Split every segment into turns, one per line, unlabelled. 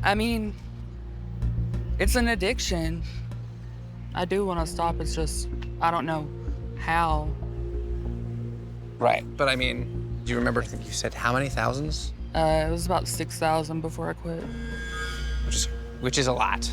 I mean, it's an addiction. I do want to stop. It's just, I don't know how.
Right, but I mean, do you remember, I think you said how many thousands?
It was about 6,000 before I quit.
Which is a lot.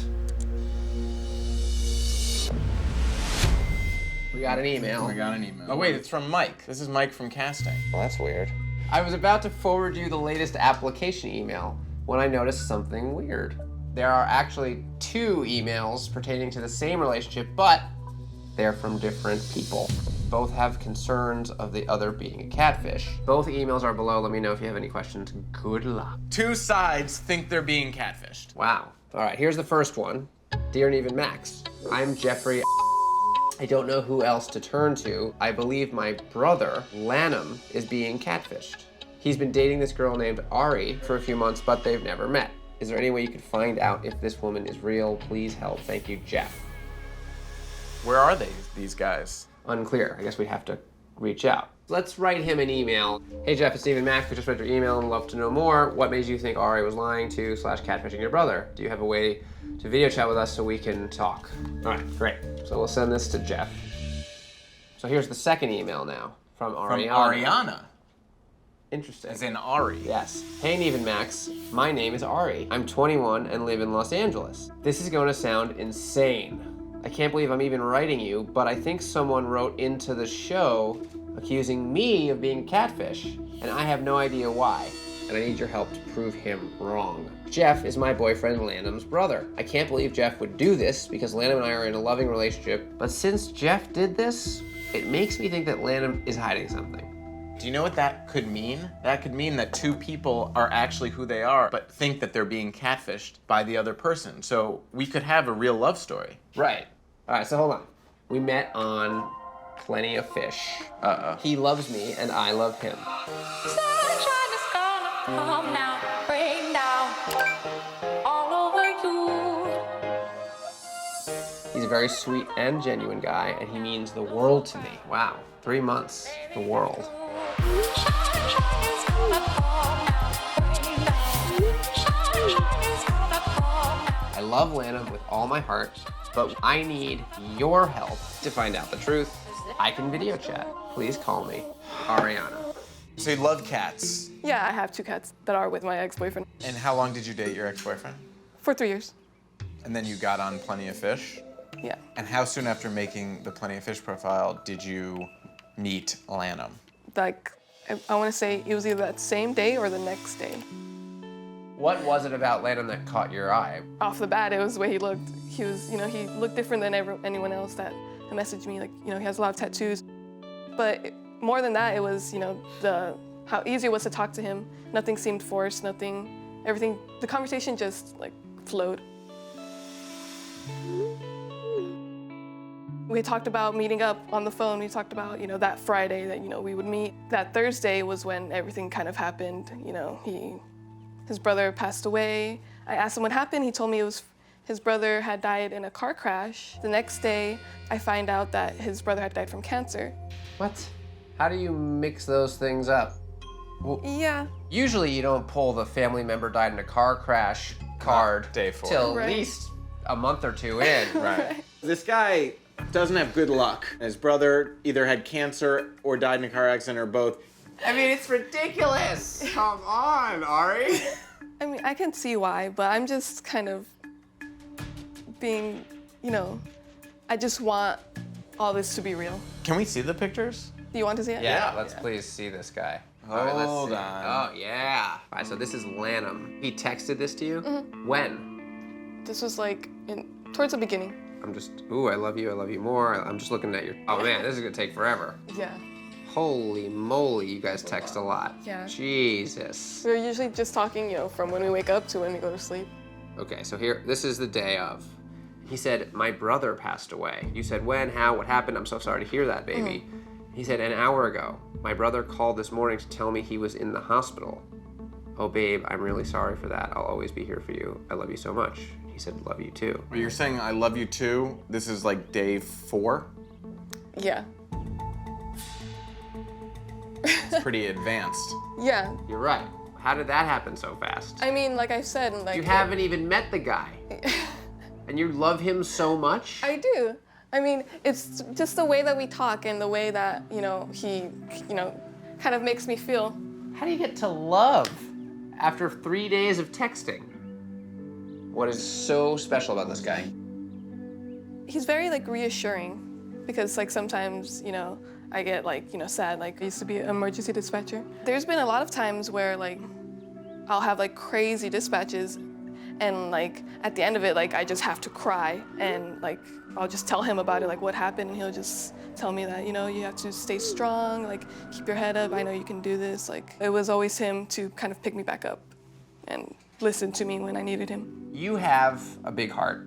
We got an email.
We got an email. Oh wait, it's from Mike. This is Mike from casting.
Well, that's weird. I was about to forward you the latest application email when I noticed something weird. There are actually 2 emails pertaining to the same relationship, but they're from different people. Both have concerns of the other being a catfish. Both emails are below. Let me know if you have any questions. Good luck.
2 sides think they're being catfished.
Wow. All right, here's the first one. Dear Neve and Max, I'm Jeffrey. I don't know who else to turn to. I believe my brother, Lanham, is being catfished. He's been dating this girl named Ari for a few months, but they've never met. Is there any way you could find out if this woman is real? Please help. Thank you, Jeff.
Where are these guys?
Unclear. I guess we'd have to reach out. Let's write him an email. Hey Jeff, it's Steve and Max. We just read your email and love to know more. What made you think Ari was lying to / catfishing your brother? Do you have a way to video chat with us so we can talk? All right, great. So we'll send this to Jeff. So here's the second email now from Ariana.
From Ariana.
Interesting.
As in Ari.
Yes. Hey Neve and Max, my name is Ari. I'm 21 and live in Los Angeles. This is going to sound insane. I can't believe I'm even writing you, but I think someone wrote into the show accusing me of being a catfish, and I have no idea why, and I need your help to prove him wrong. Jeff is my boyfriend Lanham's brother. I can't believe Jeff would do this because Lanham and I are in a loving relationship, but since Jeff did this, it makes me think that Lanham is hiding something.
Do you know what that could mean? That could mean that 2 people are actually who they are, but think that they're being catfished by the other person. So we could have a real love story.
Right. All right, so hold on. We met on Plenty of Fish.
Uh-oh.
He loves me and I love him.
Sunshine is gonna come now, rain down all over you.
He's a very sweet and genuine guy, and he means the world to me. Wow, 3 months, the world.
Sunshine is gonna come now, rain down. Sunshine is gonna come now.
I love Lanham with all my heart, but I need your help to find out the truth. I can video chat. Please call me, Ariana.
So you love cats.
Yeah, I have 2 cats that are with my ex-boyfriend
And how long did you date your ex-boyfriend?
for 3 years.
And then you got on Plenty of Fish?
Yeah.
And how soon after making the Plenty of Fish profile did you meet Lanham?
Like, I want to say it was either that same day or the next day.
What was it about Lanham that caught your eye?
Off the bat, it was the way he looked. He was, he looked different than anyone else that messaged me. Like, he has a lot of tattoos. But more than that, it was, how easy it was to talk to him. Nothing seemed forced, everything, the conversation just like flowed. We talked about meeting up on the phone. We talked about, that Friday that, we would meet. That Thursday was when everything kind of happened. His brother passed away. I asked him what happened. He told me it was his brother had died in a car crash. The next day, I find out that his brother had died from cancer.
What? How do you mix those things up? Well,
Yeah.
usually you don't pull the family member died in a car crash card
Day 4.
till
Right.
at least a month or 2 in.
Right. This guy doesn't have good luck. His brother either had cancer or died in a car accident or both.
I mean, it's ridiculous. Come on, Ari.
I mean, I can see why, but I'm just kind of being, I just want all this to be real.
Can we see the pictures?
Do you want to see it?
Yeah, let's please see this guy. All right, let's
Hold
see.
on.
Oh, yeah. All right, so this is Lanham. He texted this to you? When?
This was like towards the beginning.
I'm just, ooh, I love you more. I'm just looking at your, oh man, this is gonna take forever.
Yeah.
Holy moly, you guys text a lot.
Yeah.
Jesus.
We're usually just talking, from when we wake up to when we go to sleep.
Okay, so here, this is the day of. He said, my brother passed away. You said, when, how, what happened? I'm so sorry to hear that, baby. He said, an hour ago. My brother called this morning to tell me he was in the hospital. Oh, babe, I'm really sorry for that. I'll always be here for you. I love you so much. He said, love you too.
But you're saying I love you too? This is like day 4?
Yeah.
It's pretty advanced.
Yeah.
You're right. How did that happen so fast?
I mean, like I said, like
You haven't even met the guy. And you love him so much?
I do. I mean, it's just the way that we talk and the way that, he, kind of makes me feel.
How do you get to love after 3 days of texting? What is so special about this guy?
He's very, like, reassuring because, like, sometimes, I get, like, sad. Like, I used to be an emergency dispatcher. There's been a lot of times where, like, I'll have, like, crazy dispatches and, like, at the end of it, like, I just have to cry and, like, I'll just tell him about it, like, what happened, and he'll just tell me that, you have to stay strong, like, keep your head up, I know you can do this. Like, it was always him to kind of pick me back up and listen to me when I needed him.
You have a big heart.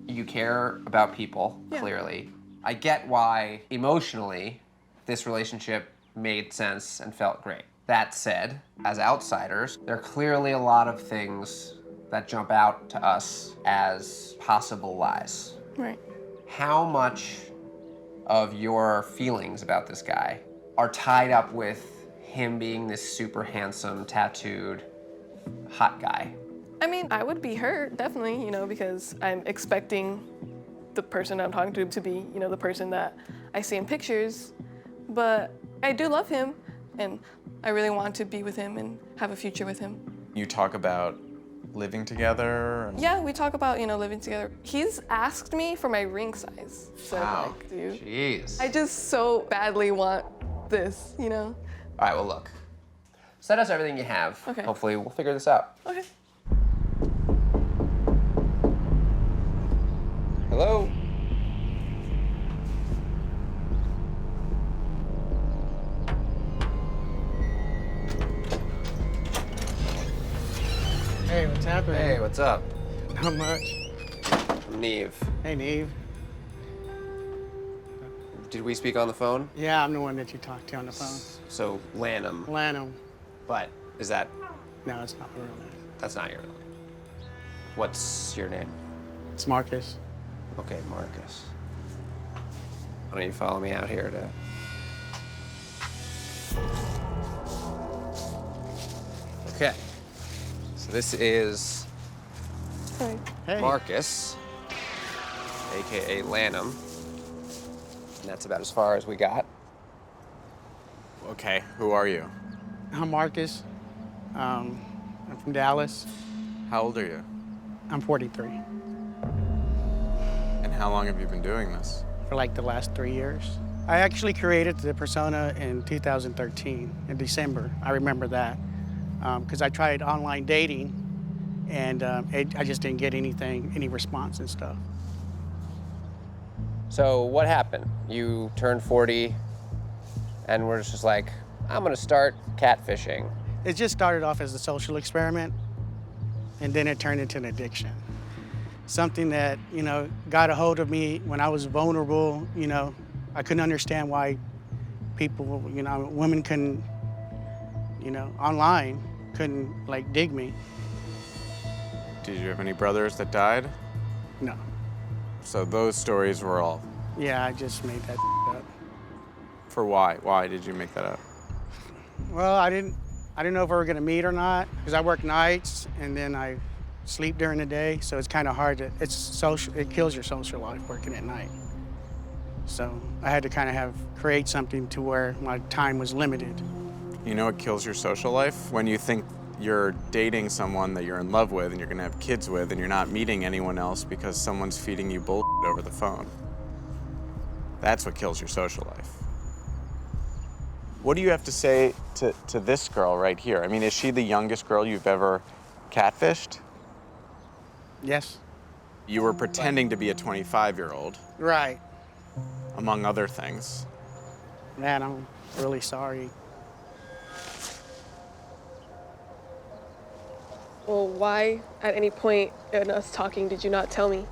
You care about people,
Yeah.
clearly. I get why, emotionally, this relationship made sense and felt great. That said, as outsiders, there are clearly a lot of things that jump out to us as possible lies.
Right.
How much of your feelings about this guy are tied up with him being this super handsome, tattooed, hot guy?
I mean, I would be hurt, definitely, because I'm expecting the person I'm talking to be, the person that I see in pictures. But I do love him, and I really want to be with him and have a future with him.
You talk about living together? And...
Yeah, we talk about, living together. He's asked me for my ring size. So,
Wow.
like, dude,
Jeez.
I just so badly want this,
All right, well, look. Send us everything you have.
Okay.
Hopefully, we'll figure this out.
Okay.
Hello?
Hey, what's happening?
Hey, what's up?
Not much.
I'm Neve.
Hey, Neve.
Did we speak on the phone?
Yeah, I'm the one that you talked to on the phone.
So, Lanham.
Lanham.
But is that,
No, it's not real name.
that's not your real name. What's your name?
It's Marcus.
Okay, Marcus. Why don't you follow me out here to... Okay. So this is
Sorry.
Hey.
Marcus, AKA Lanham. And that's about as far as we got.
Okay, who are you?
I'm Marcus. I'm from Dallas.
How old are you?
I'm 43.
And how long have you been doing this?
For like the last 3 years. I actually created the persona in 2013, in December. I remember that. Because I tried online dating, and I just didn't get any response and stuff.
So what happened? You turned 40 and we're just like, I'm gonna start catfishing.
It just started off as a social experiment, and then it turned into an addiction. Something that, got a hold of me when I was vulnerable. I couldn't understand why people, women couldn't, online, couldn't, like, dig me.
Did you have any brothers that died?
No.
So those stories were all...
Yeah, I just made that up.
For why? Why did you make that up?
Well, I didn't know if we were gonna meet or not, because I work nights and then I sleep during the day, so it's kind of hard to, it kills your social life working at night. So I had to kind of create something to where my time was limited.
You know what kills your social life? When you think you're dating someone that you're in love with and you're gonna have kids with and you're not meeting anyone else because someone's feeding you bullshit over the phone. That's what kills your social life. What do you have to say to this girl right here? I mean, is she the youngest girl you've ever catfished?
Yes.
You were pretending to be a 25-year-old,
Right.
among other things.
Man, I'm really sorry.
Well, why at any point in us talking did you not tell me?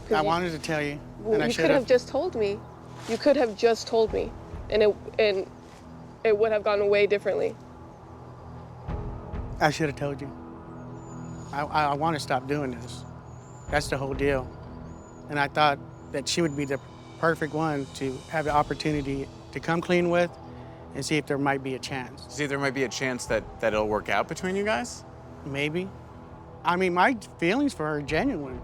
'Cause
I
you-
wanted to tell you,
Well,
and I
you
should
could have
have.
just told me. You could have just told me, and it would have gone way differently.
I should have told you. I want to stop doing this. That's the whole deal. And I thought that she would be the perfect one to have the opportunity to come clean with and see if there might be a chance.
See, there might be a chance that it'll work out between you guys?
Maybe. I mean, my feelings for her are genuine.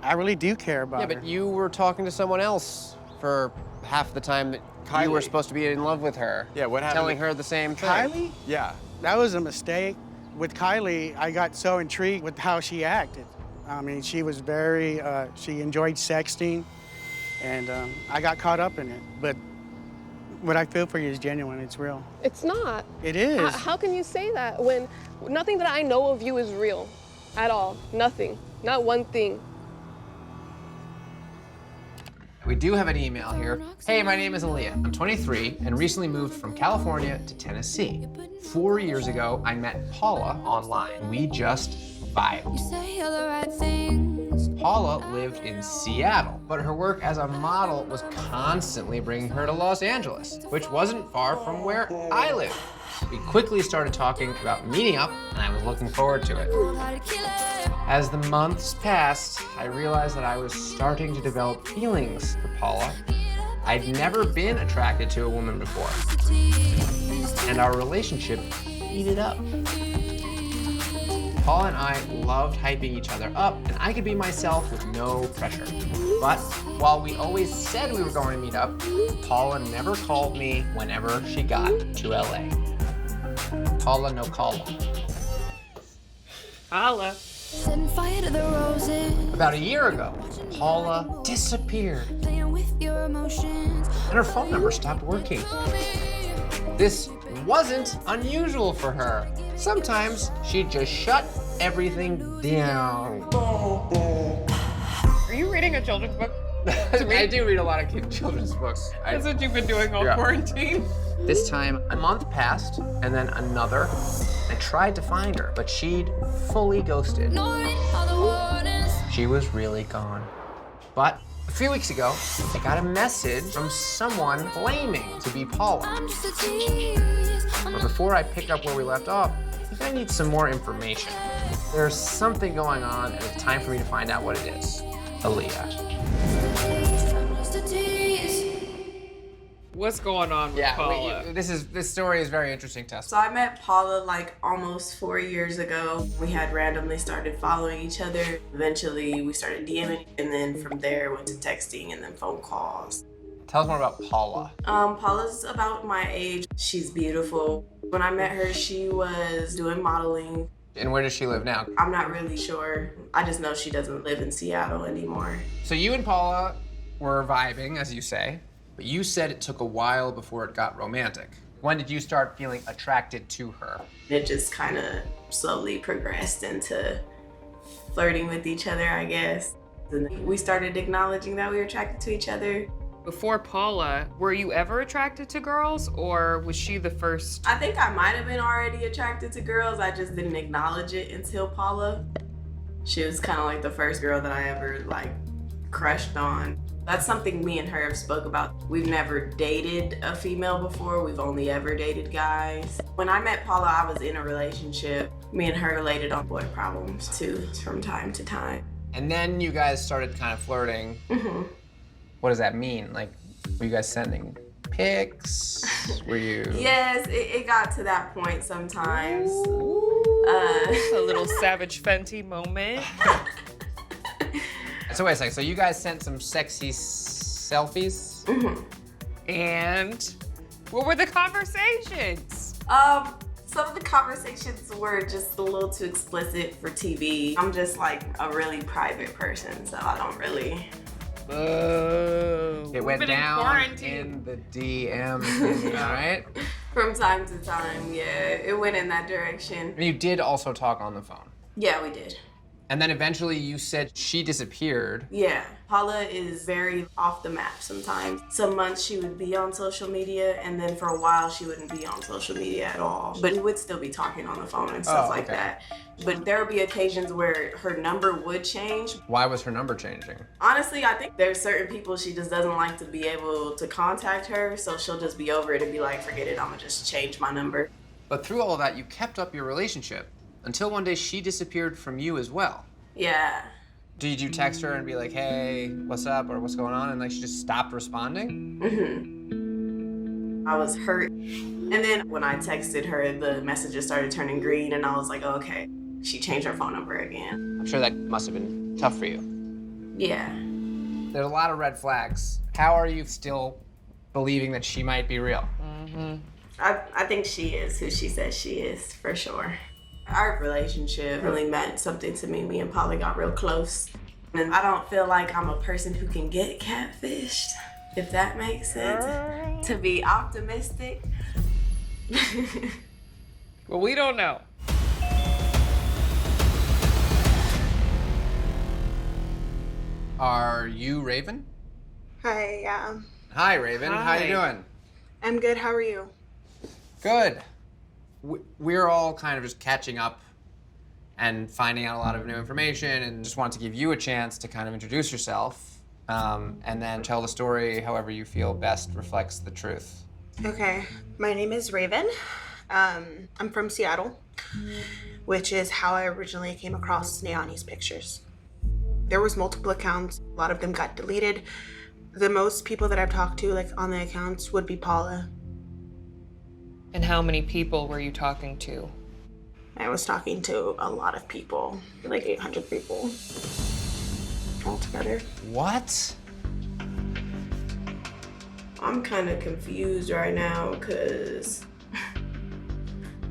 I really do care about
Yeah,
her.
but you were talking to someone else for half the time that you were
Kylie.
supposed to be in love with her.
Yeah, what happened?
Telling her the same thing.
Kylie?
Yeah.
That was a mistake. With Kylie, I got so intrigued with how she acted. I mean, she was very, she enjoyed sexting, and I got caught up in it. But what I feel for you is genuine, it's real.
It's not.
It is.
How can you say that when nothing that I know of you is real at all? Nothing. Not one thing.
We do have an email here. Hey, my name is Aaliyah. I'm 23 and recently moved from California to Tennessee. 4 years ago, I met Paula online. We just vibed.
Say all the right things.
Paula lived in Seattle, but her work as a model was constantly bringing her to Los Angeles, which wasn't far from where I live. We quickly started talking about meeting up, and I was looking forward to it.
How to kill it.
As the months passed, I realized that I was starting to develop feelings for Paula. I'd never been attracted to a woman before, and our relationship heated up. Paula and I loved hyping each other up, and I could be myself with no pressure. But while we always said we were going to meet up, Paula never called me whenever she got to LA. Paula no calla.
Paula.
Setting fire to the roses.
About a year ago, Paula disappeared,
Playing with your emotions.
and her phone number stopped working. This wasn't unusual for her. Sometimes she'd just shut everything down.
Are you reading a children's book?
I do read a lot of children's books.
That's what you've been doing all
Yeah.
quarantine.
This time, a month passed, and then another. I tried to find her, but she'd fully ghosted.
Ignoring all the warnings.
She was really gone. But a few weeks ago, I got a message from someone claiming to be Paula.
I'm just a tease.
But before I pick up where we left off, I think I need some more information. There's something going on, and it's time for me to find out what it is. Aaliyah.
I'm just a tease.
What's going on with Paula?
This story is very interesting to us.
So I met Paula like almost 4 years ago. We had randomly started following each other. Eventually we started DMing, and then from there went to texting and then phone calls.
Tell us more about Paula.
Paula's about my age. She's beautiful. When I met her, she was doing modeling.
And where does she live now?
I'm not really sure. I just know she doesn't live in Seattle anymore.
So you and Paula were vibing, as you say, but you said it took a while before it got romantic. When did you start feeling attracted to her?
It just kind of slowly progressed into flirting with each other, I guess. And we started acknowledging that we were attracted to each other.
Before Paula, were you ever attracted to girls, or was she the first?
I think I might have been already attracted to girls. I just didn't acknowledge it until Paula. She was kind of like the first girl that I ever like crushed on. That's something me and her have spoke about. We've never dated a female before. We've only ever dated guys. When I met Paula, I was in a relationship. Me and her related on boy problems too, from time to time.
And then you guys started kind of flirting.
Mm-hmm.
What does that mean? Like, were you guys sending pics? Were you?
Yes, it got to that point sometimes.
A little Savage Fenty moment.
So wait a second, so you guys sent some sexy selfies?
Mm-hmm.
And what were the conversations?
Some of the conversations were just a little too explicit for TV. I'm just like a really private person, so I don't really.
Oh.
It went
We've been
down
in quarantine.
in the DM, all right?
From time to time, yeah, it went in that direction.
And you did also talk on the phone.
Yeah, we did.
And then eventually you said she disappeared.
Yeah, Paula is very off the map sometimes. Some months she would be on social media, and then for a while she wouldn't be on social media at all. But we would still be talking on the phone and stuff like
okay.
that. But there would be occasions where her number would change.
Why was her number changing?
Honestly, I think there's certain people she just doesn't like to be able to contact her, so she'll just be over it and be like, forget it, I'm gonna just change my number.
But through all of that, you kept up your relationship until one day she disappeared from you as well.
Yeah.
Did you text her and be like, hey, what's up, or what's going on? And like she just stopped responding?
Mm-hmm. I was hurt. And then when I texted her, the messages started turning green, and I was like, okay. She changed her phone number again.
I'm sure that must have been tough for you.
Yeah.
There's a lot of red flags. How are you still believing that she might be real?
I think she is who she says she is, for sure. Our relationship really meant something to me. Me and Paula got real close. And I don't feel like I'm a person who can get catfished, if that makes sense. To be optimistic.
Well, we don't know.
Are you Raven?
Hi, yeah.
Hi, Raven. How you
Hi.
doing?
I'm good, how are you?
Good. We're all kind of just catching up and finding out a lot of new information, and just wanted to give you a chance to kind of introduce yourself, and then tell the story however you feel best reflects the truth.
Okay, my name is Raven. I'm from Seattle, which is how I originally came across Naomi's pictures. There was multiple accounts, a lot of them got deleted. The most people that I've talked to, like on the accounts, would be Paula.
And how many people were you talking to?
I was talking to a lot of people, like 800 people altogether.
What?
I'm kind of confused right now, because,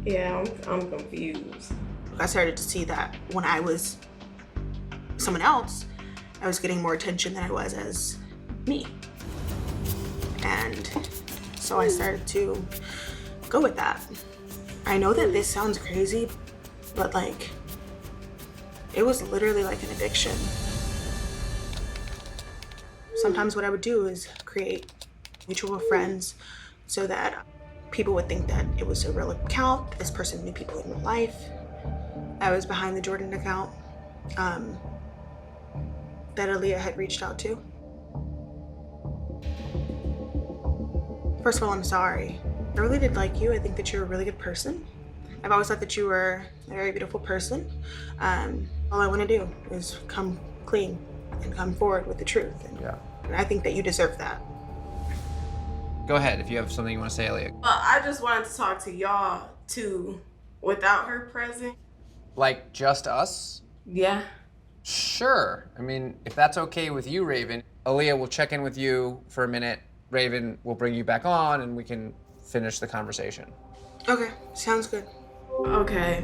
yeah, I'm confused.
I started to see that when I was someone else, I was getting more attention than I was as me. And so I started to go with that. I know that this sounds crazy, but like, it was literally like an addiction. Sometimes what I would do is create mutual friends so that people would think that it was a real account, this person knew people in real life. I was behind the Jordan account that Aaliyah had reached out to. First of all, I'm sorry. I really did like you. I think that you're a really good person. I've always thought that you were a very beautiful person. All I want to do is come clean and come forward with the truth. And I think that you deserve that.
Go ahead if you have something you want to say, Aaliyah.
Well, I just wanted to talk to y'all, too, without her present.
Like, just us?
Yeah.
Sure. I mean, if that's okay with you, Raven, Aaliyah will check in with you for a minute. Raven will bring you back on, and we can finish the conversation.
Okay, sounds good.
Okay.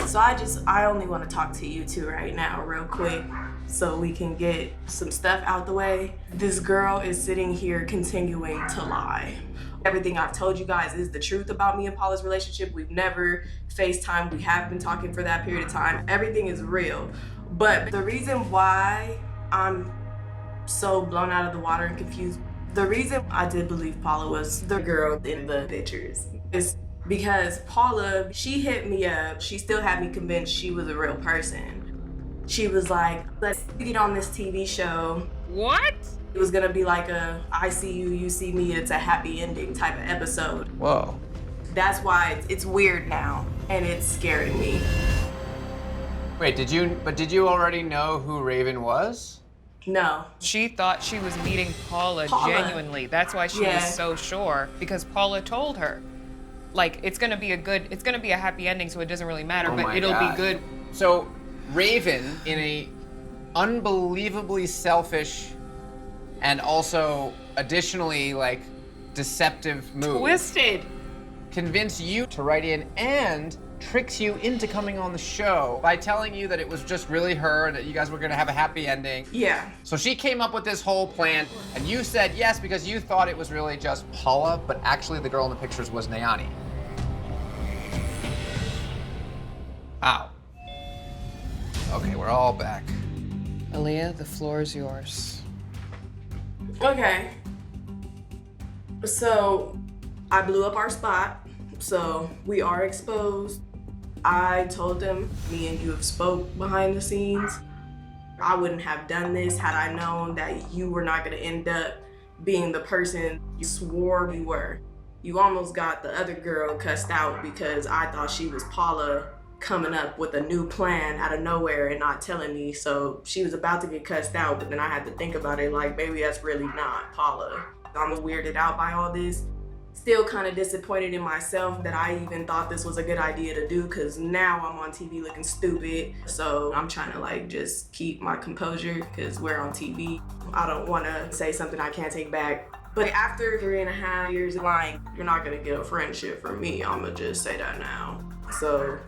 So I only want to talk to you two right now, real quick, so we can get some stuff out the way. This girl is sitting here continuing to lie. Everything I've told you guys is the truth about me and Paula's relationship. We've never FaceTimed. We have been talking for that period of time. Everything is real. But the reason why I'm so blown out of the water and confused, the reason I did believe Paula was the girl in the pictures is because Paula, she hit me up. She still had me convinced she was a real person. She was like, let's get on this TV show.
What?
It was gonna be like a I see you, you see me, it's a happy ending type of episode.
Whoa.
That's why it's weird now, and it's scaring me.
Wait, did you already know who Raven was?
No.
She thought she was meeting Paula genuinely. That's why she
Yeah.
was so sure, because Paula told her, like, it's gonna be a happy ending, so it doesn't really matter,
Oh
but
my
it'll
God.
be good.
So, Raven, in a unbelievably selfish and also additionally like deceptive move,
Twisted.
convinced you to write in and tricks you into coming on the show by telling you that it was just really her and that you guys were gonna have a happy ending.
Yeah.
So she came up with this whole plan, and you said yes because you thought it was really just Paula, but actually the girl in the pictures was Naomi. Wow. Okay, we're all back.
Aaliyah, the floor is yours.
Okay. So I blew up our spot, so we are exposed. I told them, me and you have spoke behind the scenes. I wouldn't have done this had I known that you were not gonna end up being the person you swore you were. You almost got the other girl cussed out because I thought she was Paula coming up with a new plan out of nowhere and not telling me. So she was about to get cussed out, but then I had to think about it like, maybe that's really not Paula. I'm weirded out by all this. Still kind of disappointed in myself that I even thought this was a good idea to do, because now I'm on TV looking stupid. So I'm trying to like just keep my composure because we're on TV. I don't want to say something I can't take back. But after 3.5 years of lying, you're not gonna get a friendship from me. I'ma just say that now. So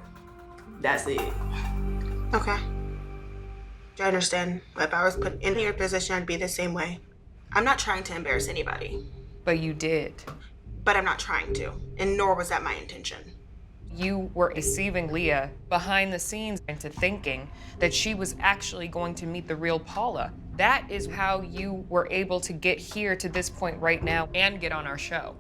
that's it.
Okay. I understand. If I was put in your position, I'd be the same way. I'm not trying to embarrass anybody.
But you did.
But I'm not trying to, and nor was that my intention.
You were deceiving Leah behind the scenes into thinking that she was actually going to meet the real Paula. That is how you were able to get here to this point right now and get on our show.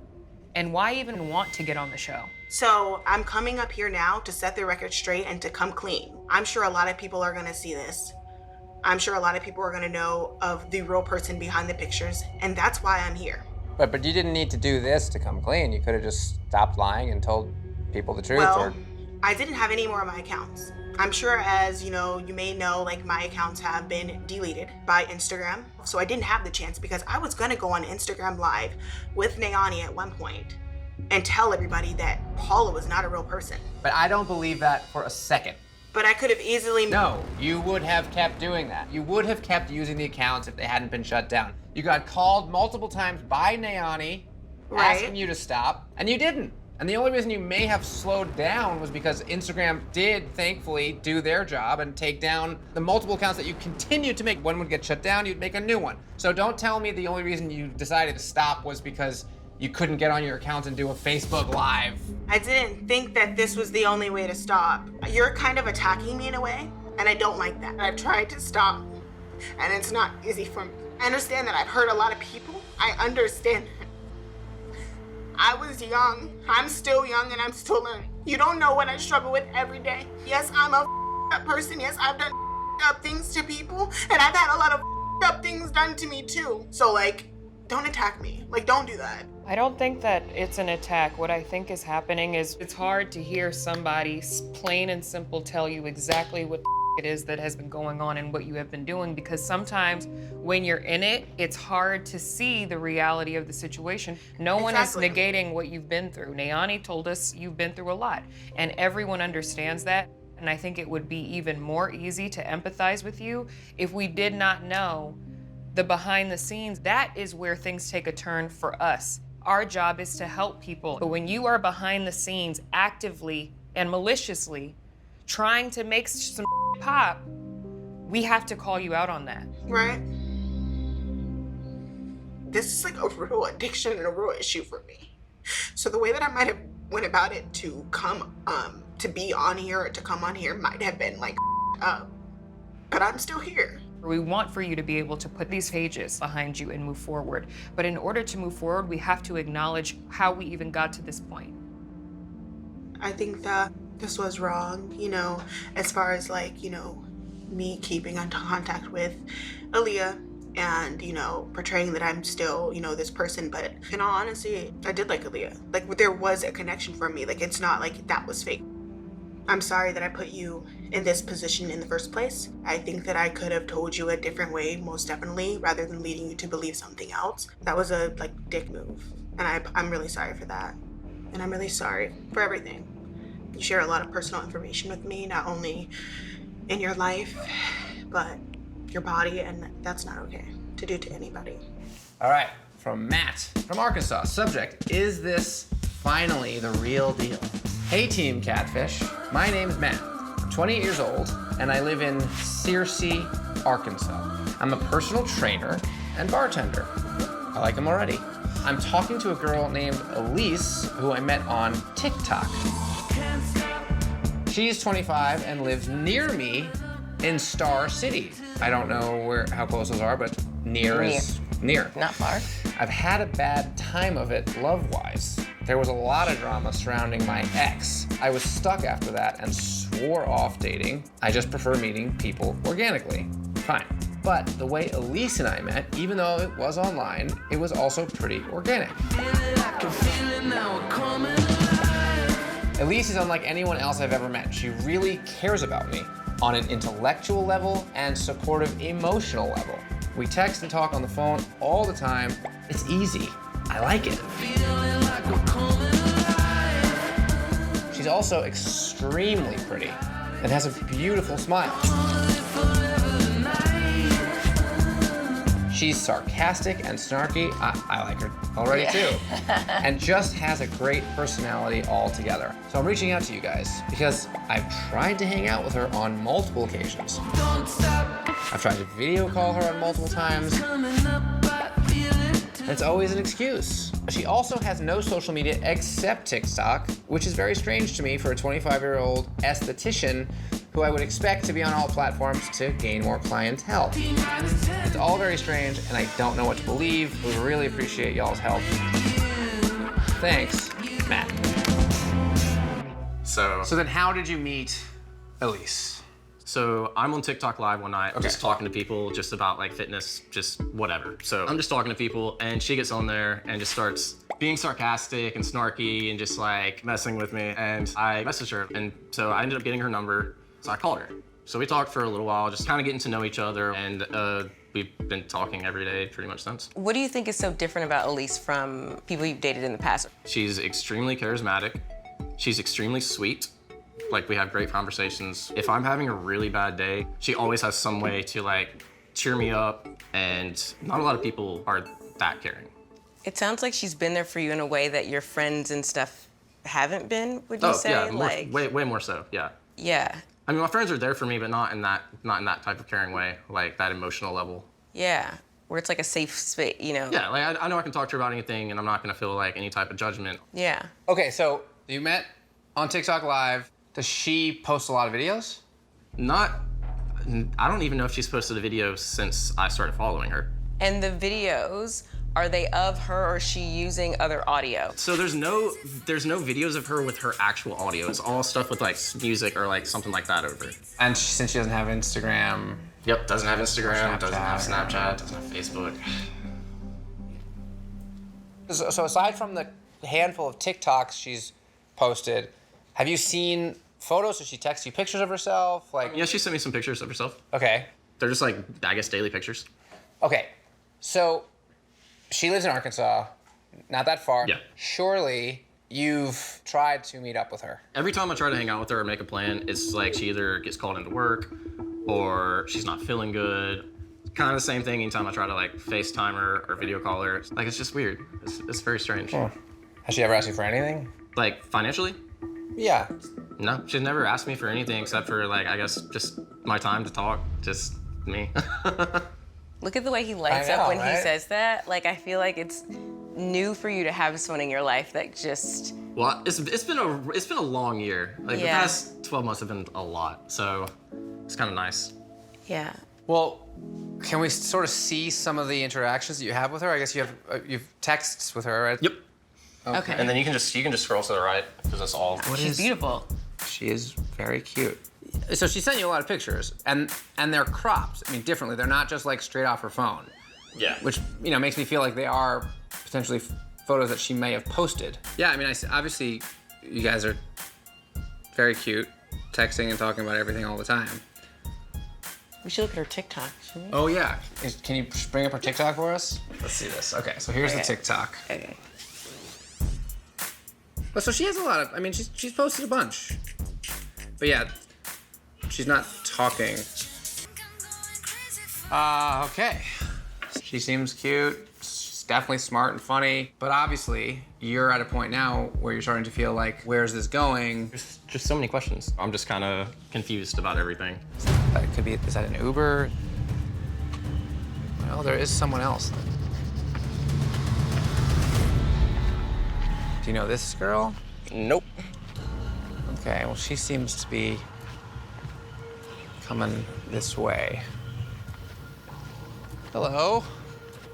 And why even want to get on the show?
So I'm coming up here now to set the record straight and to come clean. I'm sure a lot of people are gonna see this. I'm sure a lot of people are gonna know of the real person behind the pictures, and that's why I'm here.
But you didn't need to do this to come clean. You could have just stopped lying and told people the truth.
Well, I didn't have any more of my accounts. I'm sure, as you know, you may know, like my accounts have been deleted by Instagram. So I didn't have the chance because I was gonna go on Instagram Live with Naani at one point and tell everybody that Paula was not a real person.
But I don't believe that for a second.
But I could have easily...
No, you would have kept doing that. You would have kept using the accounts if they hadn't been shut down. You got called multiple times by Naani asking you to stop, and you didn't. And the only reason you may have slowed down was because Instagram did, thankfully, do their job and take down the multiple accounts that you continued to make. One would get shut down, you'd make a new one. So don't tell me the only reason you decided to stop was because you couldn't get on your account and do a Facebook Live.
I didn't think that this was the only way to stop. You're kind of attacking me in a way, and I don't like that. I've tried to stop, and it's not easy for me. I understand that I've hurt a lot of people. I understand that. I was young. I'm still young, and I'm still learning. You don't know what I struggle with every day. Yes, I'm a up person. Yes, I've done up things to people, and I've had a lot of up things done to me too. So like, don't attack me. Like, don't do that.
I don't think that it's an attack. What I think is happening is it's hard to hear somebody plain and simple tell you exactly what it is that has been going on and what you have been doing, because sometimes when you're in it, it's hard to see the reality of the situation. No one is negating what you've been through. Naani told us you've been through a lot, and everyone understands that. And I think it would be even more easy to empathize with you if we did not know the behind the scenes. That is where things take a turn for us. Our job is to help people. But when you are behind the scenes actively and maliciously trying to make some pop, we have to call you out on that.
Right. This is like a real addiction and a real issue for me. So the way that I might have went about it to come, to be on here or to come on here might have been like up, but I'm still here.
We want for you to be able to put these pages behind you and move forward. But in order to move forward, we have to acknowledge how we even got to this point.
I think that this was wrong, you know, as far as like, you know, me keeping in contact with Aaliyah and, you know, portraying that I'm still, you know, this person. But in all honesty, I did like Aaliyah. Like, there was a connection for me. Like, it's not like that was fake. I'm sorry that I put you in this position in the first place. I think that I could have told you a different way, most definitely, rather than leading you to believe something else. That was a, like, dick move. And I'm really sorry for that. And I'm really sorry for everything. You share a lot of personal information with me, not only in your life, but your body, and that's not okay to do to anybody.
All right, from Matt, from Arkansas. Subject, is this finally the real deal? Hey Team Catfish, my name's Matt. I'm 28 years old, and I live in Searcy, Arkansas. I'm a personal trainer and bartender. I like him already. I'm talking to a girl named Elise, who I met on TikTok. She's 25 and lives near me in Star City. I don't know how close those are, but near is near.
Not far.
I've had a bad time of it love-wise. There was a lot of drama surrounding my ex. I was stuck after that and swore off dating. I just prefer meeting people organically. Fine. But the way Elise and I met, even though it was online, it was also pretty organic. Elise is unlike anyone else I've ever met. She really cares about me on an intellectual level and supportive emotional level. We text and talk on the phone all the time. It's easy. I like it. She's also extremely pretty and has a beautiful smile. She's sarcastic and snarky. I like her already too. And just has a great personality altogether. So I'm reaching out to you guys because I've tried to hang out with her on multiple occasions. I've tried to video call her on multiple times. It's always an excuse. She also has no social media except TikTok, which is very strange to me for a 25-year-old esthetician who I would expect to be on all platforms to gain more clientele. It's all very strange, and I don't know what to believe. We really appreciate y'all's help. Thanks, Matt.
So
then how did you meet Elise?
So I'm on TikTok Live one night, just talking to people just about like fitness, just whatever. So I'm just talking to people and she gets on there and just starts being sarcastic and snarky and just like messing with me. And I messaged her. And so I ended up getting her number. So I called her. So we talked for a little while, just kind of getting to know each other. And we've been talking every day pretty much since.
What do you think is so different about Elise from people you've dated in the past?
She's extremely charismatic. She's extremely sweet. Like, we have great conversations. If I'm having a really bad day, she always has some way to like cheer me up, and not a lot of people are that caring.
It sounds like she's been there for you in a way that your friends and stuff haven't been, would you say?
Yeah, way more so, yeah.
Yeah.
I mean, my friends are there for me, but not in that type of caring way, like that emotional level.
Yeah, where it's like a safe space, you know?
Yeah, like I know I can talk to her about anything, and I'm not gonna feel like any type of judgment.
Yeah.
Okay, so you met on TikTok Live. Does she post a lot of videos?
I don't even know if she's posted a video since I started following her.
And the videos, are they of her or is she using other audio?
So there's no videos of her with her actual audio. It's all stuff with like music or like something like that over it.
And since she doesn't have Instagram.
Yep, doesn't have Instagram, doesn't have Snapchat, doesn't have Facebook.
So aside from the handful of TikToks she's posted, have you seen photos? Does she text you pictures of herself? Like,
yeah, she sent me some pictures of herself.
Okay.
They're just like, I guess, daily pictures.
Okay, so she lives in Arkansas, not that far.
Yeah.
Surely you've tried to meet up with her.
Every time I try to hang out with her or make a plan, it's like she either gets called into work or she's not feeling good. Kind of the same thing anytime I try to like FaceTime her or video call her. Like, it's just weird. It's very strange.
Has she ever asked you for anything?
Like, financially?
Yeah.
No, she's never asked me for anything except for like, I guess, just my time to talk, just me.
Look at the way he lights up when he says that. Like, I feel like it's new for you to have someone in your life that just...
Well, it's been a long year. Like, the past 12 months have been a lot, so it's kind of nice.
Yeah.
Well, can we sort of see some of the interactions that you have with her? I guess you've texts with her, right?
Yep.
Okay.
And then you can just scroll to the right because it's all.
She's beautiful.
She is very cute. So she sent you a lot of pictures, and they're cropped. I mean, differently. They're not just like straight off her phone.
Yeah.
Which makes me feel like they are potentially photos that she may have posted. Yeah. I mean, obviously, you guys are very cute, texting and talking about everything all the time.
We should look at her TikTok, shouldn't we?
Oh yeah. Can you bring up her TikTok for us? Let's see this. Okay. So here's the TikTok.
Okay.
But so she has a lot of, I mean, she's posted a bunch. But yeah, she's not talking. Okay. She seems cute. She's definitely smart and funny. But obviously, you're at a point now where you're starting to feel like, where's this going?
There's just so many questions. I'm just kind of confused about everything.
That could be, is that an Uber? Well, there is someone else. Do you know this girl?
Nope.
Okay, well, she seems to be coming this way. Hello?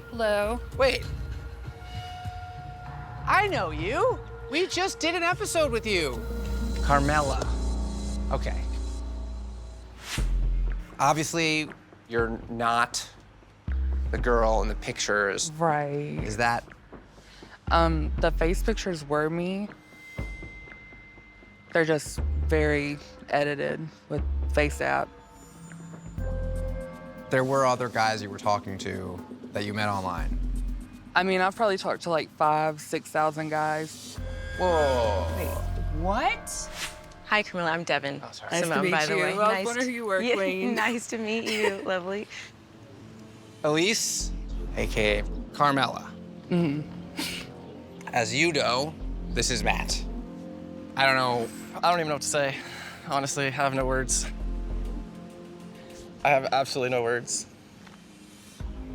Hello.
Wait. I know you. We just did an episode with you. Carmela. Okay. Obviously, you're not the girl in the pictures.
Right.
Is that?
The face pictures were me. They're just very edited with face app.
There were other guys you were talking to that you met online.
I mean, I've probably talked to like 5,000, 6,000 guys.
Whoa.
Wait, what? Hi, Carmela. I'm Devin.
Oh, sorry.
Nice
Simone,
to meet
by the
you.
way.
I was wondering who you were, Queen.
Nice to meet you. Lovely.
Elise, aka Carmela. As you know, this is Matt. I don't even know what to say. Honestly, I have no words. I have absolutely no words.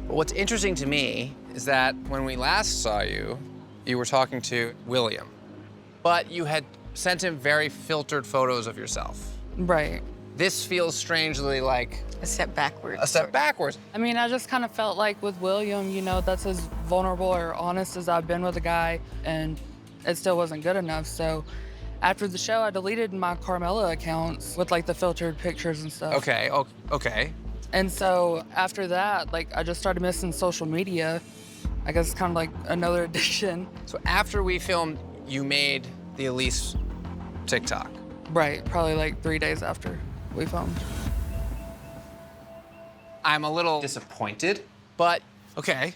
But what's interesting to me is that when we last saw you, you were talking to William, but you had sent him very filtered photos of yourself.
Right.
This feels strangely like
A step backwards.
a step backwards.
I mean, I just kind of felt like with William, you know, that's as vulnerable or honest as I've been with a guy, and it still wasn't good enough. So after the show, I deleted my Carmela accounts with like the filtered pictures and stuff.
Okay, okay.
And so after that, like I just started missing social media. I guess it's kind of like another addiction.
So after we filmed, you made the Elise TikTok.
Right, probably like 3 days after we filmed.
I'm a little disappointed, but okay.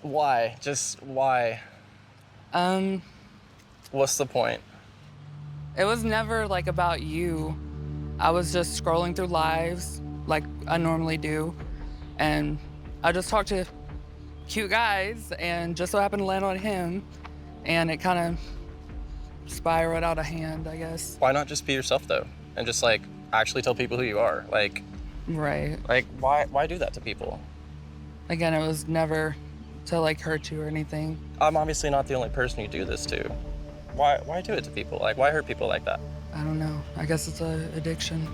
Why? Just why? What's the point?
It was never like about you. I was just scrolling through lives like I normally do. And I just talked to cute guys and just so happened to land on him. And it kind of spiraled out of hand, I guess.
Why not just be yourself though? And just like actually tell people who you are? Like,
Right.
like why do that to people?
Again, it was never to like hurt you or anything.
I'm obviously not the only person you do this to. Why do it to people? Like, why hurt people like that?
I don't know. I guess it's an addiction.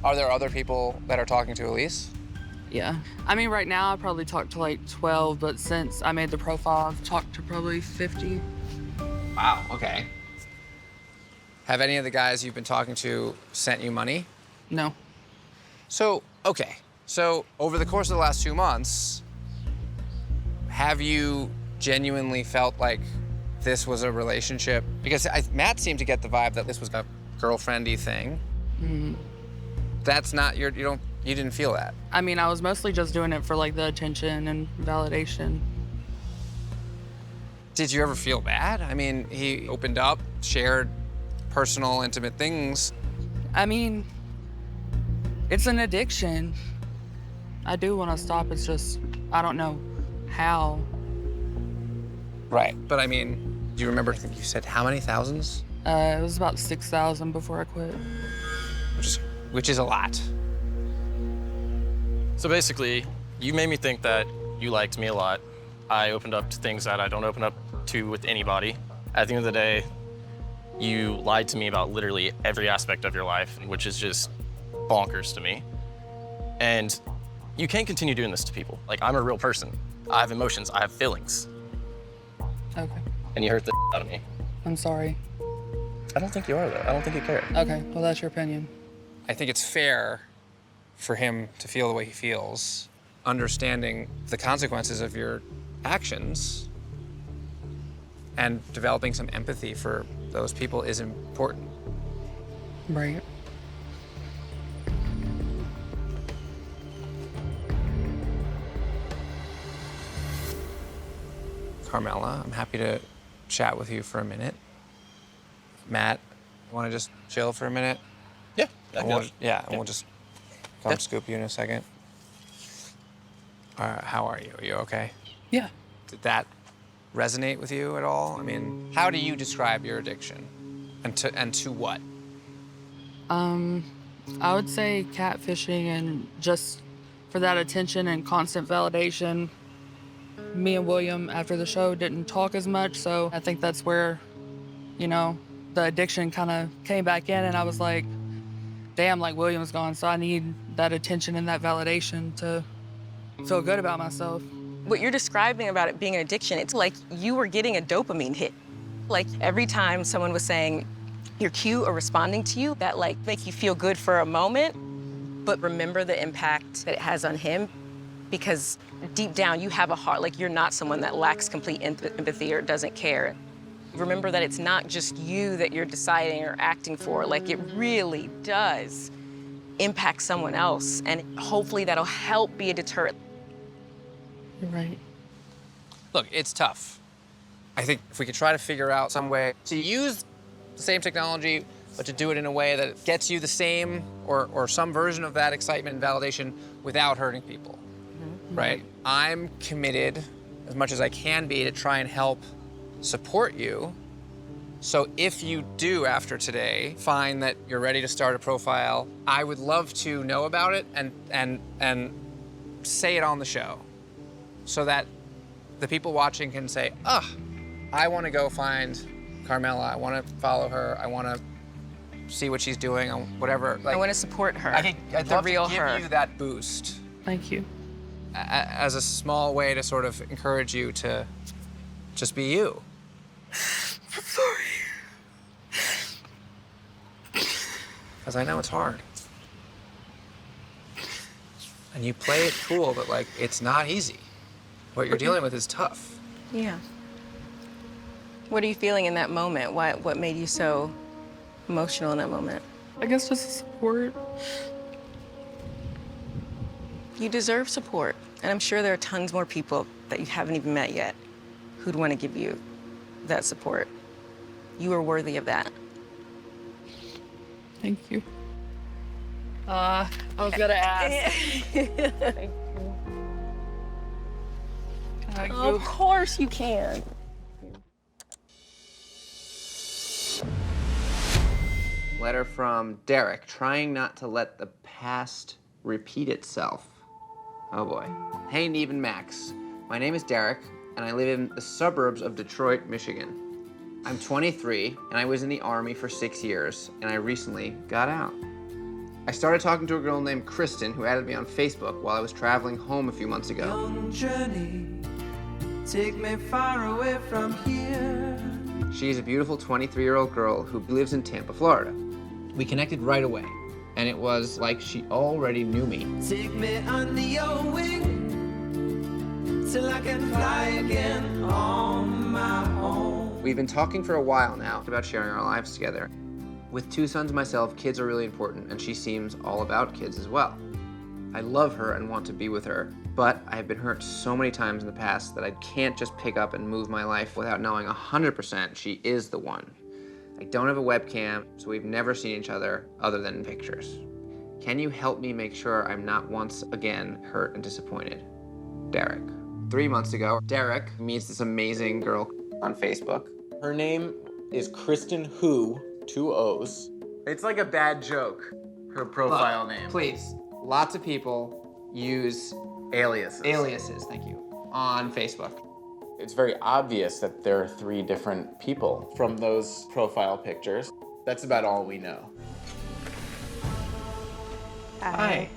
Are there other people that are talking to Elise?
Yeah. I mean, right now I probably talked to like 12, but since I made the profile, I've talked to probably 50.
Wow, okay. Have any of the guys you've been talking to sent you money?
No.
So, okay. So, over the course of the last 2 months, have you genuinely felt like this was a relationship? Because Matt seemed to get the vibe that this was a girlfriendy thing.
Mm-hmm.
That's not you didn't feel that.
I mean, I was mostly just doing it for like the attention and validation.
Did you ever feel bad? I mean, he opened up, shared personal, intimate things.
I mean, it's an addiction. I do want to stop. It's just, I don't know how.
Right. But I mean, do you remember, I think you said how many thousands?
It was about 6,000 before I quit.
Which is a lot.
So basically, you made me think that you liked me a lot. I opened up to things that I don't open up to with anybody. At the end of the day, you lied to me about literally every aspect of your life, which is just bonkers to me. And you can't continue doing this to people. Like, I'm a real person. I have emotions, I have feelings.
Okay.
And you hurt the out of me.
I'm sorry.
I don't think you are, though. I don't think you care.
Okay, well, that's your opinion.
I think it's fair for him to feel the way he feels. Understanding the consequences of your actions and developing some empathy for those people is important.
Right.
Carmela, I'm happy to chat with you for a minute. Matt, want to just chill for a minute?
Yeah.
And we'll just come scoop you in a second. How are you? Are you okay?
Yeah.
Did that resonate with you at all? I mean, how do you describe your addiction? And to what?
I would say catfishing and just for that attention and constant validation. Me and William, after the show, didn't talk as much, so I think that's where, you know, the addiction kind of came back in, and I was like, damn, like William's gone, so I need that attention and that validation to feel good about myself.
What you're describing about it being an addiction, it's like you were getting a dopamine hit. Like every time someone was saying you're cute or responding to you, that like make you feel good for a moment, but remember the impact that it has on him, because deep down you have a heart, like you're not someone that lacks complete empathy or doesn't care. Remember that it's not just you that you're deciding or acting for, like it really does impact someone else, and hopefully that'll help be a deterrent.
You're right.
Look, it's tough. I think if we could try to figure out some way to use the same technology, but to do it in a way that gets you the same or some version of that excitement and validation without hurting people, right? I'm committed as much as I can be to try and help support you. So if you do, after today, find that you're ready to start a profile, I would love to know about it and say it on the show so that the people watching can say, I want to go find Carmela. I want to follow her. I want to see what she's doing, whatever.
I want to support her.
I'd
the
love
real
to give
her.
you that boost
Thank you.
as a small way to sort of encourage you to just be you.
I'm sorry.
Because I know it's hard. And you play it cool, but like, it's not easy. What you're dealing with is tough.
Yeah. What are you feeling in that moment? What made you so emotional in that moment?
I guess just support.
You deserve support. And I'm sure there are tons more people that you haven't even met yet who'd want to give you that support. You are worthy of that.
Thank you. I was gonna ask. Thank you.
Of course you can.
Letter from Derek, trying not to let the past repeat itself. Oh boy. Hey, Neve and Max. My name is Derek, and I live in the suburbs of Detroit, Michigan. I'm 23, and I was in the Army for 6 years, and I recently got out. I started talking to a girl named Kristen, who added me on Facebook while I was traveling home a few months ago.
Long journey, take me far away from here.
She's a beautiful 23-year-old girl who lives in Tampa, Florida. We connected right away, and it was like she already knew me.
Take me under your wing, till I can fly again on my own.
We've been talking for a while now about sharing our lives together. With 2 sons myself, kids are really important, and she seems all about kids as well. I love her and want to be with her, but I have been hurt so many times in the past that I can't just pick up and move my life without knowing 100% she is the one. I don't have a webcam, so we've never seen each other than in pictures. Can you help me make sure I'm not once again hurt and disappointed? Derek. 3 months ago, Derek meets this amazing girl on Facebook.
Her name is Kristen Who, 2 O's.
It's like a bad joke, her profile name. Please, lots of people use aliases, thank you, on Facebook.
It's very obvious that there are 3 different people from those profile pictures. That's about all we know.
Hi.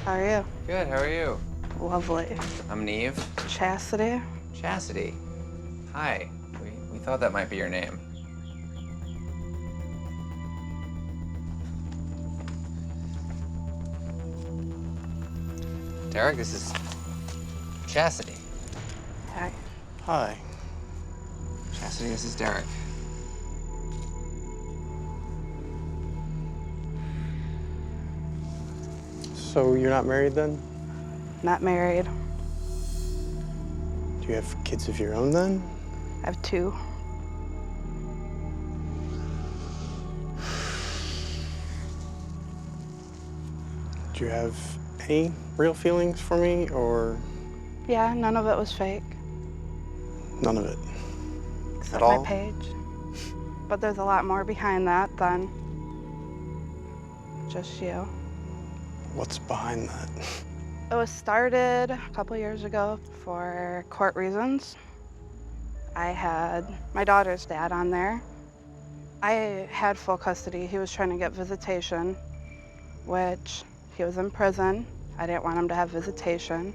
How are you?
Good, how are you?
Lovely.
I'm Neve.
Chassity.
Chassity. Hi. We thought that might be your name. Derek, this is Chassity.
Hi.
Hi.
Chassity, this is Derek.
So you're not married then?
Not married.
Do you have kids of your own then?
I have 2.
Do you have any real feelings for me, or
Yeah, none of it was fake.
none of it?
Except
At all?
my page. But there's a lot more behind that than just you.
What's behind that?
It was started a couple years ago for court reasons. I had my daughter's dad on there. I had full custody. He was trying to get visitation, which he was in prison. I didn't want him to have visitation.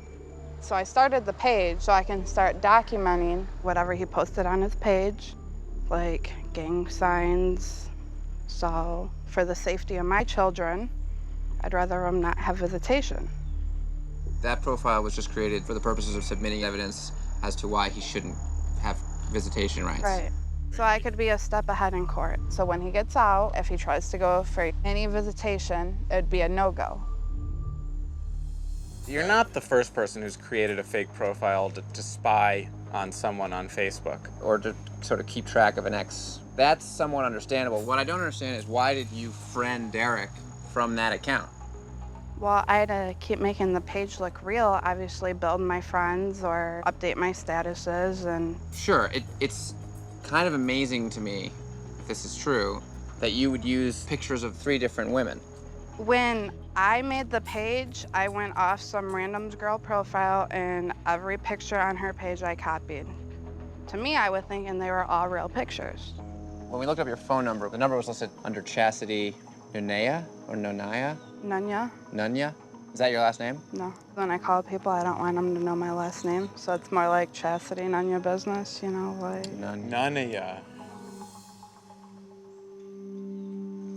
So I started the page so I can start documenting whatever he posted on his page, like gang signs. So for the safety of my children, I'd rather him not have visitation.
That profile was just created for the purposes of submitting evidence as to why he shouldn't have visitation rights.
Right. So I could be a step ahead in court. So when he gets out, if he tries to go for any visitation, it'd be a no-go.
You're not the first person who's created a fake profile to spy on someone on Facebook.
Or to sort of keep track of an ex. That's somewhat understandable. What I don't understand is why did you friend Derek from that account?
Well, I had to keep making the page look real, obviously build my friends or update my statuses and...
Sure, it's kind of amazing to me, if this is true, that you would use pictures of 3 different women.
When I made the page, I went off some random girl profile and every picture on her page I copied. To me, I was thinking they were all real pictures.
When we looked up your phone number, the number was listed under Chassity Nunea or Nonaya?
Nunya?
Nunya? Is that your last name?
No. When I call people, I don't want them to know my last name. So it's more like Chassity, Nunya business, you know, like...
None of ya.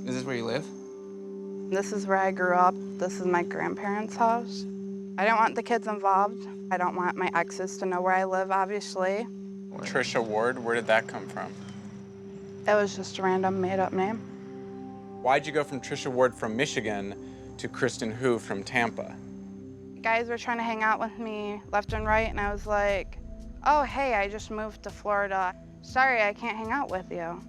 Is this where you live?
This is where I grew up. This is my grandparents' house. I don't want the kids involved. I don't want my exes to know where I live, obviously.
Trisha Ward, where did that come from?
It was just a random made-up name.
Why'd you go from Trisha Ward from Michigan to Kristen Hu from Tampa?
Guys were trying to hang out with me left and right, and I was like, oh, hey, I just moved to Florida. Sorry, I can't hang out with you.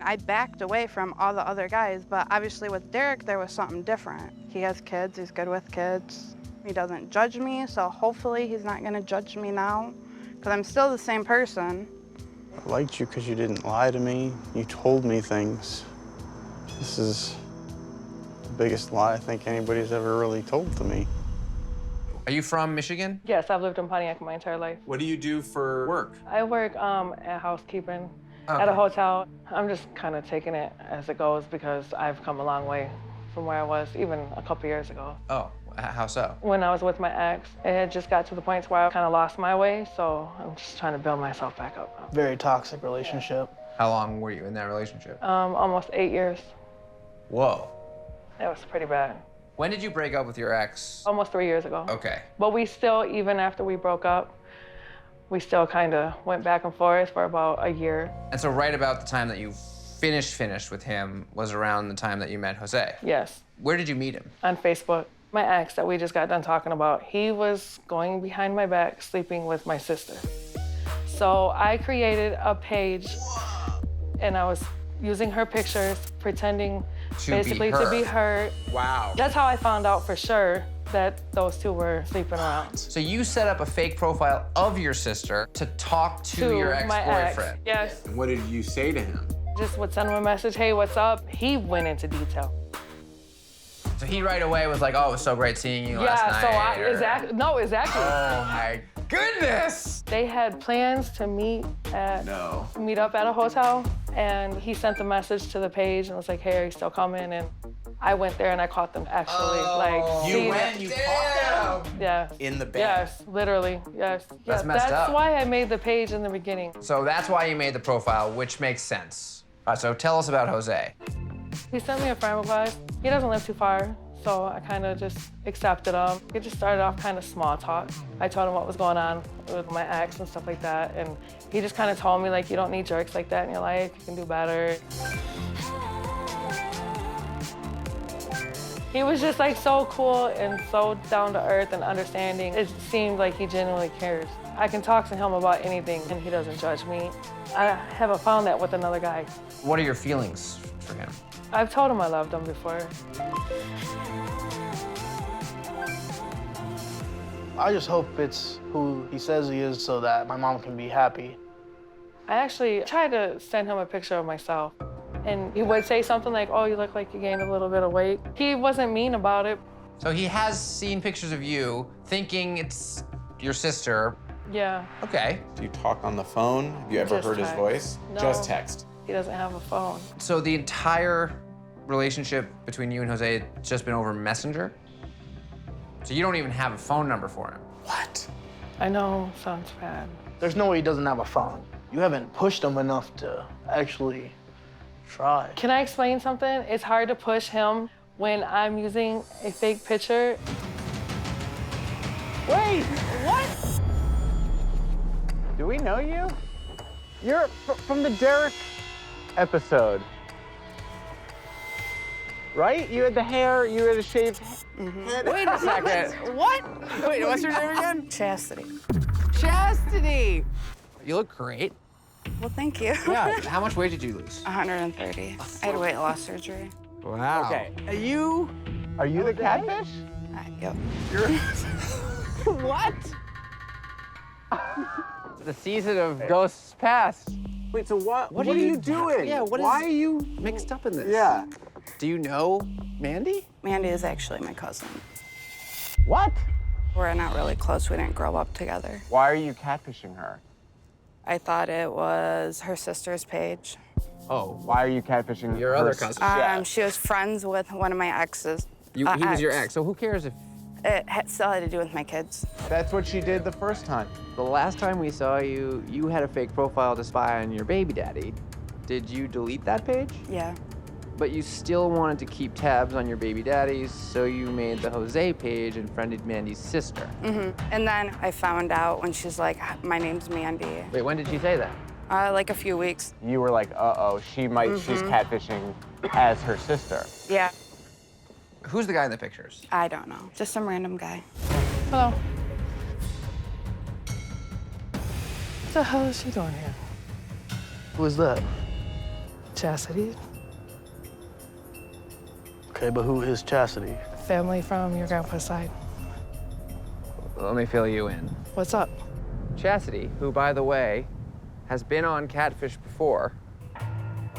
I backed away from all the other guys, but obviously with Derek, there was something different. He has kids, he's good with kids. He doesn't judge me, so hopefully he's not gonna judge me now, because I'm still the same person.
I liked you because you didn't lie to me. You told me things. This is the biggest lie I think anybody's ever really told to me.
Are you from Michigan?
Yes, I've lived in Pontiac my entire life.
What do you do for work?
I work at housekeeping at a hotel. I'm just kind of taking it as it goes because I've come a long way from where I was even a couple years ago.
Oh, how so?
When I was with my ex, it had just got to the point where I kind of lost my way, so I'm just trying to build myself back up.
Very toxic relationship.
How long were you in that relationship?
Almost 8 years.
Whoa.
It was pretty bad.
When did you break up with your ex?
Almost 3 years ago.
Okay.
But we still, even after we broke up, we still kind of went back and forth for about a year.
And so right about the time that you finished with him was around the time that you met Jose?
Yes.
Where did you meet him?
On Facebook. My ex that we just got done talking about, he was going behind my back, sleeping with my sister. So I created a page and I was using her pictures, pretending basically to be her.
Wow.
That's how I found out for sure that those two were sleeping around.
So you set up a fake profile of your sister to talk to your ex-boyfriend?
Yes.
And what did you say to him?
Just would send him a message, hey, what's up? He went into detail.
So he right away was like, oh, it was so great seeing you last night.
Yeah, so exactly.
Oh my goodness!
They had plans to meet up at a hotel, and he sent a message to the page and was like, hey, are you still coming? And I went there and I caught them actually.
You caught them?
Yeah.
In the bed?
Yes, literally, yes.
That's messed up.
That's why I made the page in the beginning.
So that's why you made the profile, which makes sense. All right, so tell us about Jose.
He sent me a friend request. He doesn't live too far, so I kind of just accepted him. It just started off kind of small talk. I told him what was going on with my ex and stuff like that, and he just kind of told me, like, you don't need jerks like that in your life. You can do better. He was just, like, so cool and so down to earth and understanding. It seemed like he genuinely cares. I can talk to him about anything, and he doesn't judge me. I haven't found that with another guy.
What are your feelings for him?
I've told him I loved him before.
I just hope it's who he says he is so that my mom can be happy.
I actually tried to send him a picture of myself, and he would say something like, oh, you look like you gained a little bit of weight. He wasn't mean about it.
So he has seen pictures of you thinking it's your sister.
Yeah.
Okay.
Do you talk on the phone? Have you ever
Just
heard his
text.
voice?
No.
Just text.
He doesn't have a phone.
So the entire relationship between you and Jose has just been over Messenger? So you don't even have a phone number for him?
What?
I know, sounds bad.
There's no way he doesn't have a phone. You haven't pushed him enough to actually try.
Can I explain something? It's hard to push him when I'm using a fake picture.
Wait, what? Do we know you?
You're from the Derek episode, right? You had the hair, you had a shaved head.
Wait a second. What? Wait, what's your name again?
Chastity.
Chastity.
You look great.
Well, thank you.
Yeah. How much weight did you lose?
130. I had weight loss surgery.
Wow.
Okay. Are you the catfish?
Yep.
You're
What?
the season of ghosts past.
Wait, so what
are you doing?
Yeah,
Why are you
mixed up in this?
Yeah.
Do you know Mandy?
Mandy is actually my cousin.
What?
We're not really close. We didn't grow up together.
Why are you catfishing her?
I thought it was her sister's page.
Oh, why are you catfishing
Your
her
other cousin?
She was friends with one of my exes.
He was your ex, so who cares if...
It still had to do with my kids.
That's what she did the first time.
The last time we saw you, you had a fake profile to spy on your baby daddy. Did you delete that page?
Yeah.
But you still wanted to keep tabs on your baby daddies, so you made the Jose page and friended Mandy's sister.
And then I found out when she's like, my name's Mandy.
Wait, when did she say that?
Like a few weeks.
You were like, uh-oh, she's catfishing as her sister.
Yeah.
Who's the guy in the pictures?
I don't know. Just some random guy.
Hello. What the hell is she doing here?
Who is that?
Chassity,
Okay, but who is Chassity?
family from your grandpa's side.
Let me fill you in.
What's up?
Chassity, who, by the way, has been on Catfish before.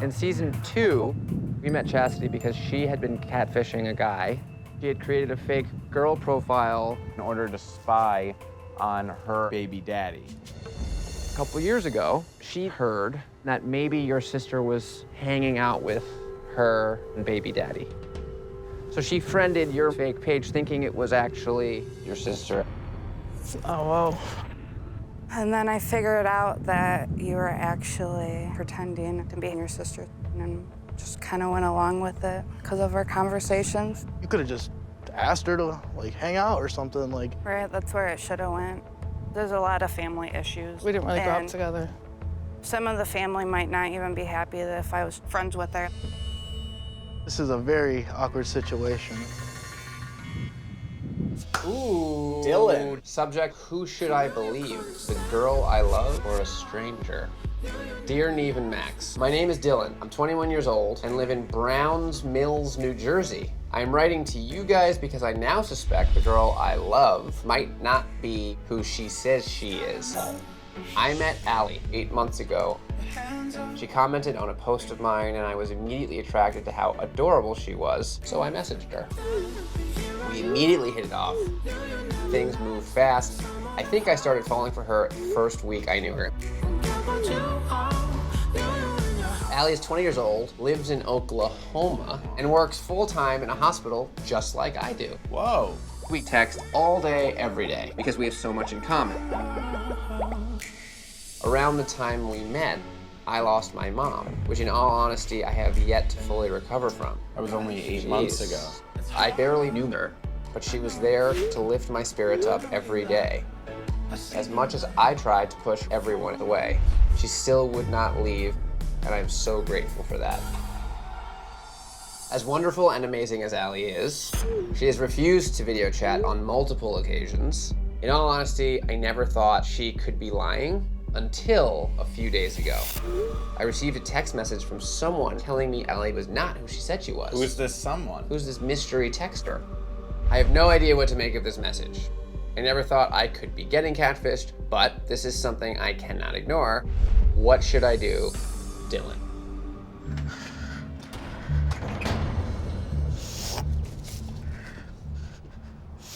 In season 2, we met Chassity because she had been catfishing a guy. She had created a fake girl profile
In order to spy on her baby daddy.
a couple years ago. She heard that maybe your sister was hanging out with her baby daddy. So she friended your fake page thinking it was actually your sister.
Oh, whoa.
And then I figured out that you were actually pretending to be your sister and just kind of went along with it because of our conversations.
You could have just asked her to like hang out or something like.
Right, that's where it should have went. There's a lot of family issues.
We didn't really grow up
and
together.
Some of the family might not even be happy that if I was friends with her.
This is a very awkward situation.
Ooh. Dylan. Subject, who should I believe? The girl I love or a stranger? Dear Neve and Max, my name is Dylan. I'm 21 years old and live in Browns Mills, New Jersey. I'm writing to you guys because I now suspect the girl I love might not be who she says she is. I met Allie 8 months ago. She commented on a post of mine and I was immediately attracted to how adorable she was, so I messaged her. We immediately hit it off. Things moved fast. I think I started falling for her the first week I knew her. Allie is 20 years old, lives in Oklahoma, and works full-time in a hospital just like I do.
Whoa.
We text all day, every day, because we have so much in common. Around the time we met, I lost my mom, which in all honesty, I have yet to fully recover from.
That was only 8 months ago.
I barely knew her, but she was there to lift my spirits up every day. As much as I tried to push everyone away, she still would not leave, and I'm so grateful for that. As wonderful and amazing as Allie is, she has refused to video chat on multiple occasions. In all honesty, I never thought she could be lying until a few days ago. I received a text message from someone telling me Allie was not who she said she was.
Who's this someone?
Who's this mystery texter? I have no idea what to make of this message. I never thought I could be getting catfished, but this is something I cannot ignore. What should I do? Dylan.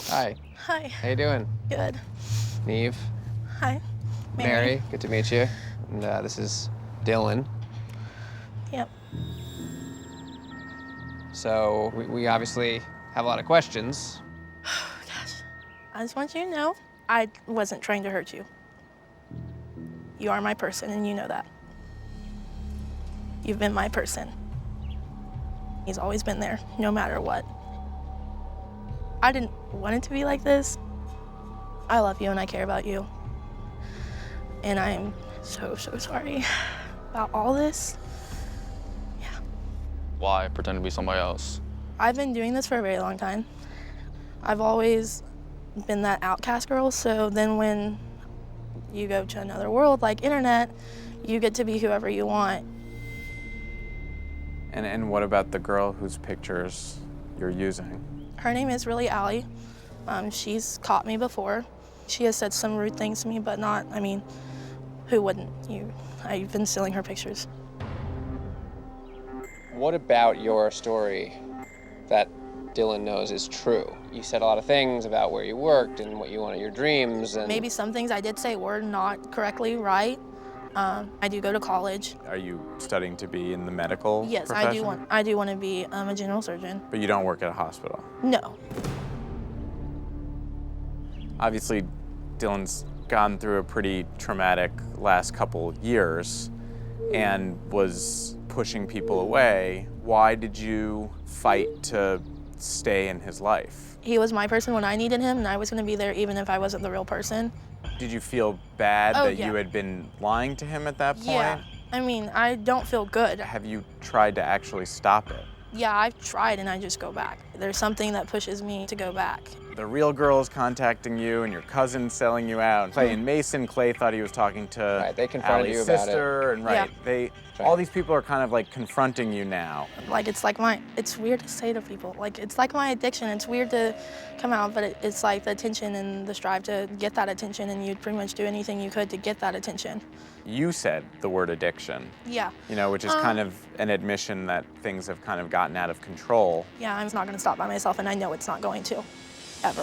Hi.
Hi.
How you doing?
Good.
Neve.
Hi.
Mary. Good to meet you. And this is Dylan.
Yep.
So we obviously have a lot of questions.
Gosh. I just want you to know, I wasn't trying to hurt you. You are my person, and you know that. You've been my person. He's always been there, no matter what. I didn't want it to be like this. I love you and I care about you. And I'm so sorry about all this.
Why pretend to be somebody else?
I've been doing this for a very long time. I've always been that outcast girl, so then when you go to another world like internet, you get to be whoever you want.
And what about the girl whose pictures you're using?
Her name is really Aaliyah. She's caught me before. She has said some rude things to me, but not, I mean, who wouldn't? I've been stealing her pictures.
What about your story that Dylan knows is true? You said a lot of things about where you worked and what you wanted, your dreams, and
Maybe some things I did say were not correctly right. I do go to college.
Are you studying to be in the medical
Yes,
profession?
I do want to be a general surgeon.
But you don't work at a hospital?
No.
Obviously, Dylan's gone through a pretty traumatic last couple years and was pushing people away. Why did you fight to stay in his life?
He was my person when I needed him, and I was going to be there even if I wasn't the real person.
Did you feel bad
Oh,
that
yeah.
you had been lying to him at that point?
Yeah. I mean, I don't feel good.
Have you tried to actually stop it?
Yeah, I've tried and I just go back. There's something that pushes me to go back.
The real girl is contacting you and your cousin's selling you out. Clay and Mason, Clay thought he was talking to
they confronted
Allie's
you about
sister,
it.
and
Yeah.
all these people are kind of like confronting you now.
Like, it's weird to say to people. Like, it's like my addiction. It's weird to come out, but it's like the attention and the strive to get that attention, and you'd pretty much do anything you could to get that attention.
You said the word addiction.
Yeah.
You know, which is kind of an admission that things have kind of gotten out of control.
Yeah, I'm not gonna stop by myself, and I know it's not going to, ever.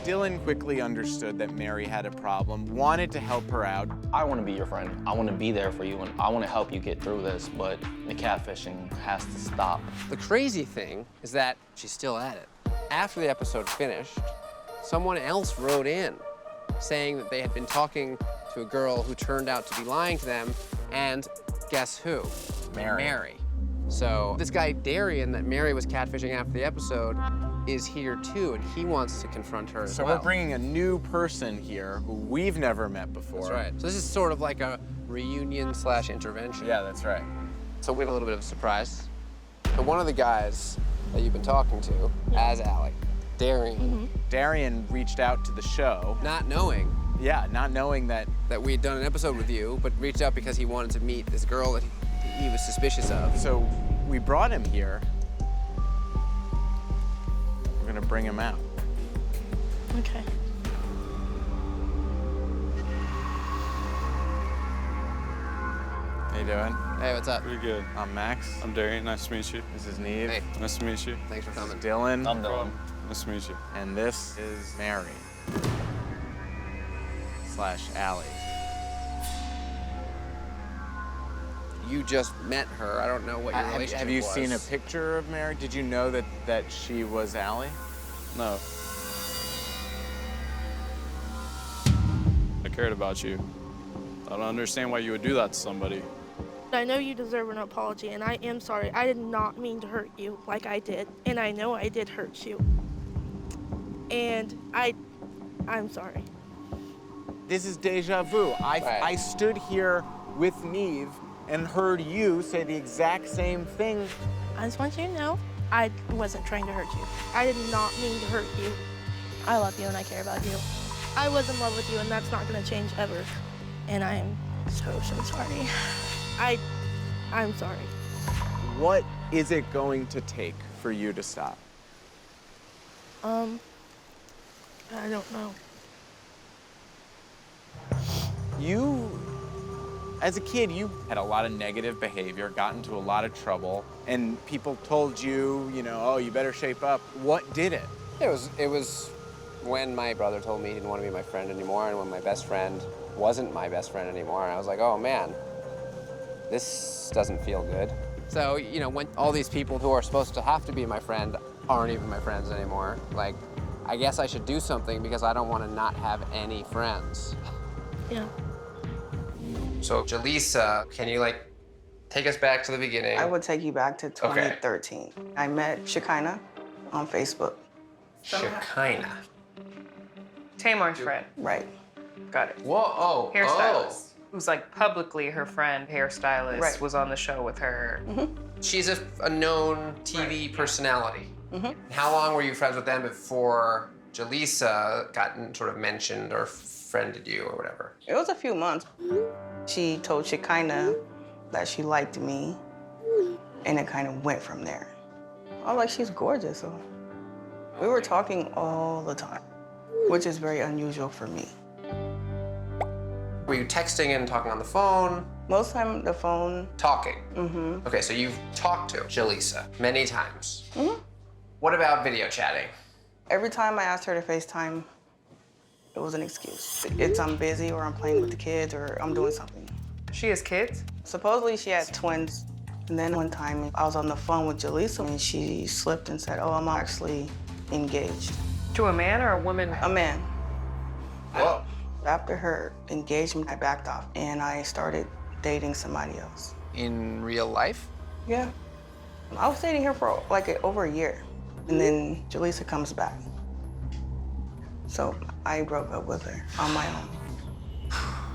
Dylan quickly understood that Mary had a problem, wanted to help her out.
I want to be your friend. I want to be there for you, and I want to help you get through this, but the catfishing has to stop.
The crazy thing is that she's still at it. After the episode finished, someone else wrote in saying that they had been talking to a girl who turned out to be lying to them, and guess who? Mary. So this guy, Darien, that Mary was catfishing after the episode, is here too, and he wants to confront her as
So
well.
we're bringing a new person here who we've never met before.
That's right. So this is sort of like a reunion/intervention.
Yeah, that's right.
So we have a little bit of a surprise. So one of the guys that you've been talking to, as Allie, Darien.
Darien reached out to the show.
Not knowing.
Yeah, not knowing that
we had done an episode with you, but reached out because he wanted to meet this girl that he was suspicious of.
So we brought him here. We're gonna bring him out.
Okay.
How you doing?
Hey, what's up?
Pretty good.
I'm Max.
I'm Darien. Nice to meet you.
This is Neve.
Hey.
Nice to meet you.
Thanks for coming.
Dylan.
I'm Dylan.
Nice to meet you.
And this is Mary. / Allie.
You just met her. I don't know what your relationship
Have you
was.
seen a picture of Mary? Did you know that she was Allie?
No. I cared about you. I don't understand why you would do that to somebody.
I know you deserve an apology, and I am sorry. I did not mean to hurt you like I did, and I know I did hurt you. And I'm sorry.
This is deja vu. I stood here with Neve and heard you say the exact same thing.
I just want you to know, I wasn't trying to hurt you. I did not mean to hurt you. I love you and I care about you. I was in love with you, and that's not gonna change ever. And I am so sorry. I'm sorry.
What is it going to take for you to stop?
I don't know.
You, as a kid, you had a lot of negative behavior, got into a lot of trouble, and people told you, oh, you better shape up. What did it?
It was when my brother told me he didn't want to be my friend anymore, and when my best friend wasn't my best friend anymore, and I was like, oh man, this doesn't feel good. So, when all these people who are supposed to have to be my friend aren't even my friends anymore, like, I guess I should do something because I don't want to not have any friends.
Yeah.
So, Jalisa, can you, take us back to the beginning?
I would take you back to 2013. I met Shekinah on Facebook.
Shekinah.
Tamar's friend.
Right.
Got it.
Whoa, oh,
Hairstylist. Who's like publicly her friend, hairstylist,
Right.
was on the show with her.
She's a known TV personality.
Mm-hmm.
How long were you friends with them before Jalisa got sort of mentioned or friended you or whatever?
It was a few months. She told Shekinah that she liked me, and it kind of went from there. I was like, she's gorgeous. So we were talking all the time, which is very unusual for me.
Were you texting and talking on the phone?
Most time the phone.
Talking.
Mm-hmm.
Okay, so you've talked to Jalisa many times.
Mm-hmm.
What about video chatting?
Every time I asked her to FaceTime, it was an excuse. It's I'm busy or I'm playing with the kids or I'm doing something.
She has kids?
Supposedly she had twins. And then one time I was on the phone with Jalisa and she slipped and said, oh, I'm actually engaged.
To a man or a woman?
A man.
Whoa.
After her engagement, I backed off and I started dating somebody else.
In real life?
Yeah. I was dating her for like over a year. And then Jalisa comes back. So I broke up with her on my own.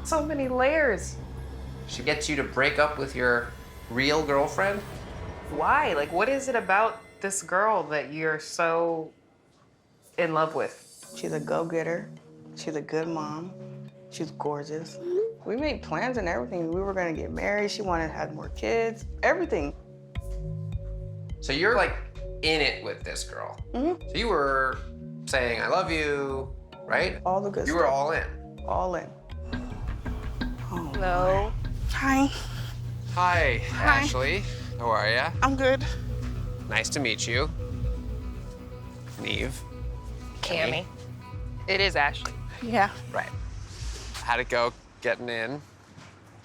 So many layers.
She gets you to break up with your real girlfriend?
Why? Like, what is it about this girl that you're so in love with?
She's a go-getter. She's a good mom. She's gorgeous. We made plans and everything. We were gonna get married. She wanted to have more kids, everything.
So you're like in it with this girl.
Mm-hmm.
So you were saying, I love you, right?
All the good
You
stuff.
were all in.
All in.
Hello.
Hi. Hi, Ashley. How are ya?
I'm good.
Nice to meet you. Neve.
Cammy. It is Ashley.
Yeah.
Right. How'd it go getting in?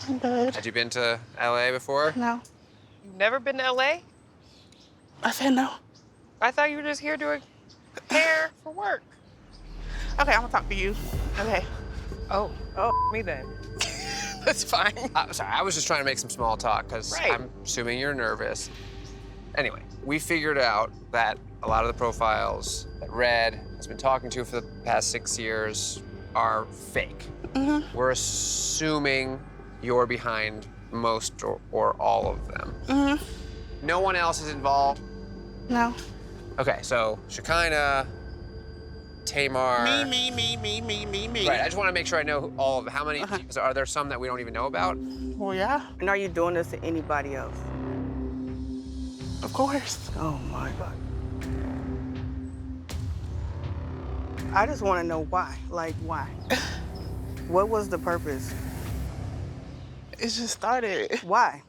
I'm good.
Had you been to LA before?
No.
You've never been to LA?
I said no.
I thought you were just here doing hair for work.
Okay, I'm gonna talk to you. Okay.
Oh, me then.
That's fine. Sorry, I was just trying to make some small talk because
Right.
I'm assuming you're nervous. Anyway, we figured out that a lot of the profiles that Red has been talking to for the past 6 years are fake.
Mm-hmm.
We're assuming you're behind most or all of them.
Mm-hmm.
No one else is involved?
No.
Okay, so Shekinah, Tamar.
Me.
Right, I just want to make sure I know all of how many. So are there some that we don't even know about?
Well, yeah.
And are you doing this to anybody else?
Of course.
Oh my God. I just want to know why. Like, why? What was the purpose?
It just started.
Why?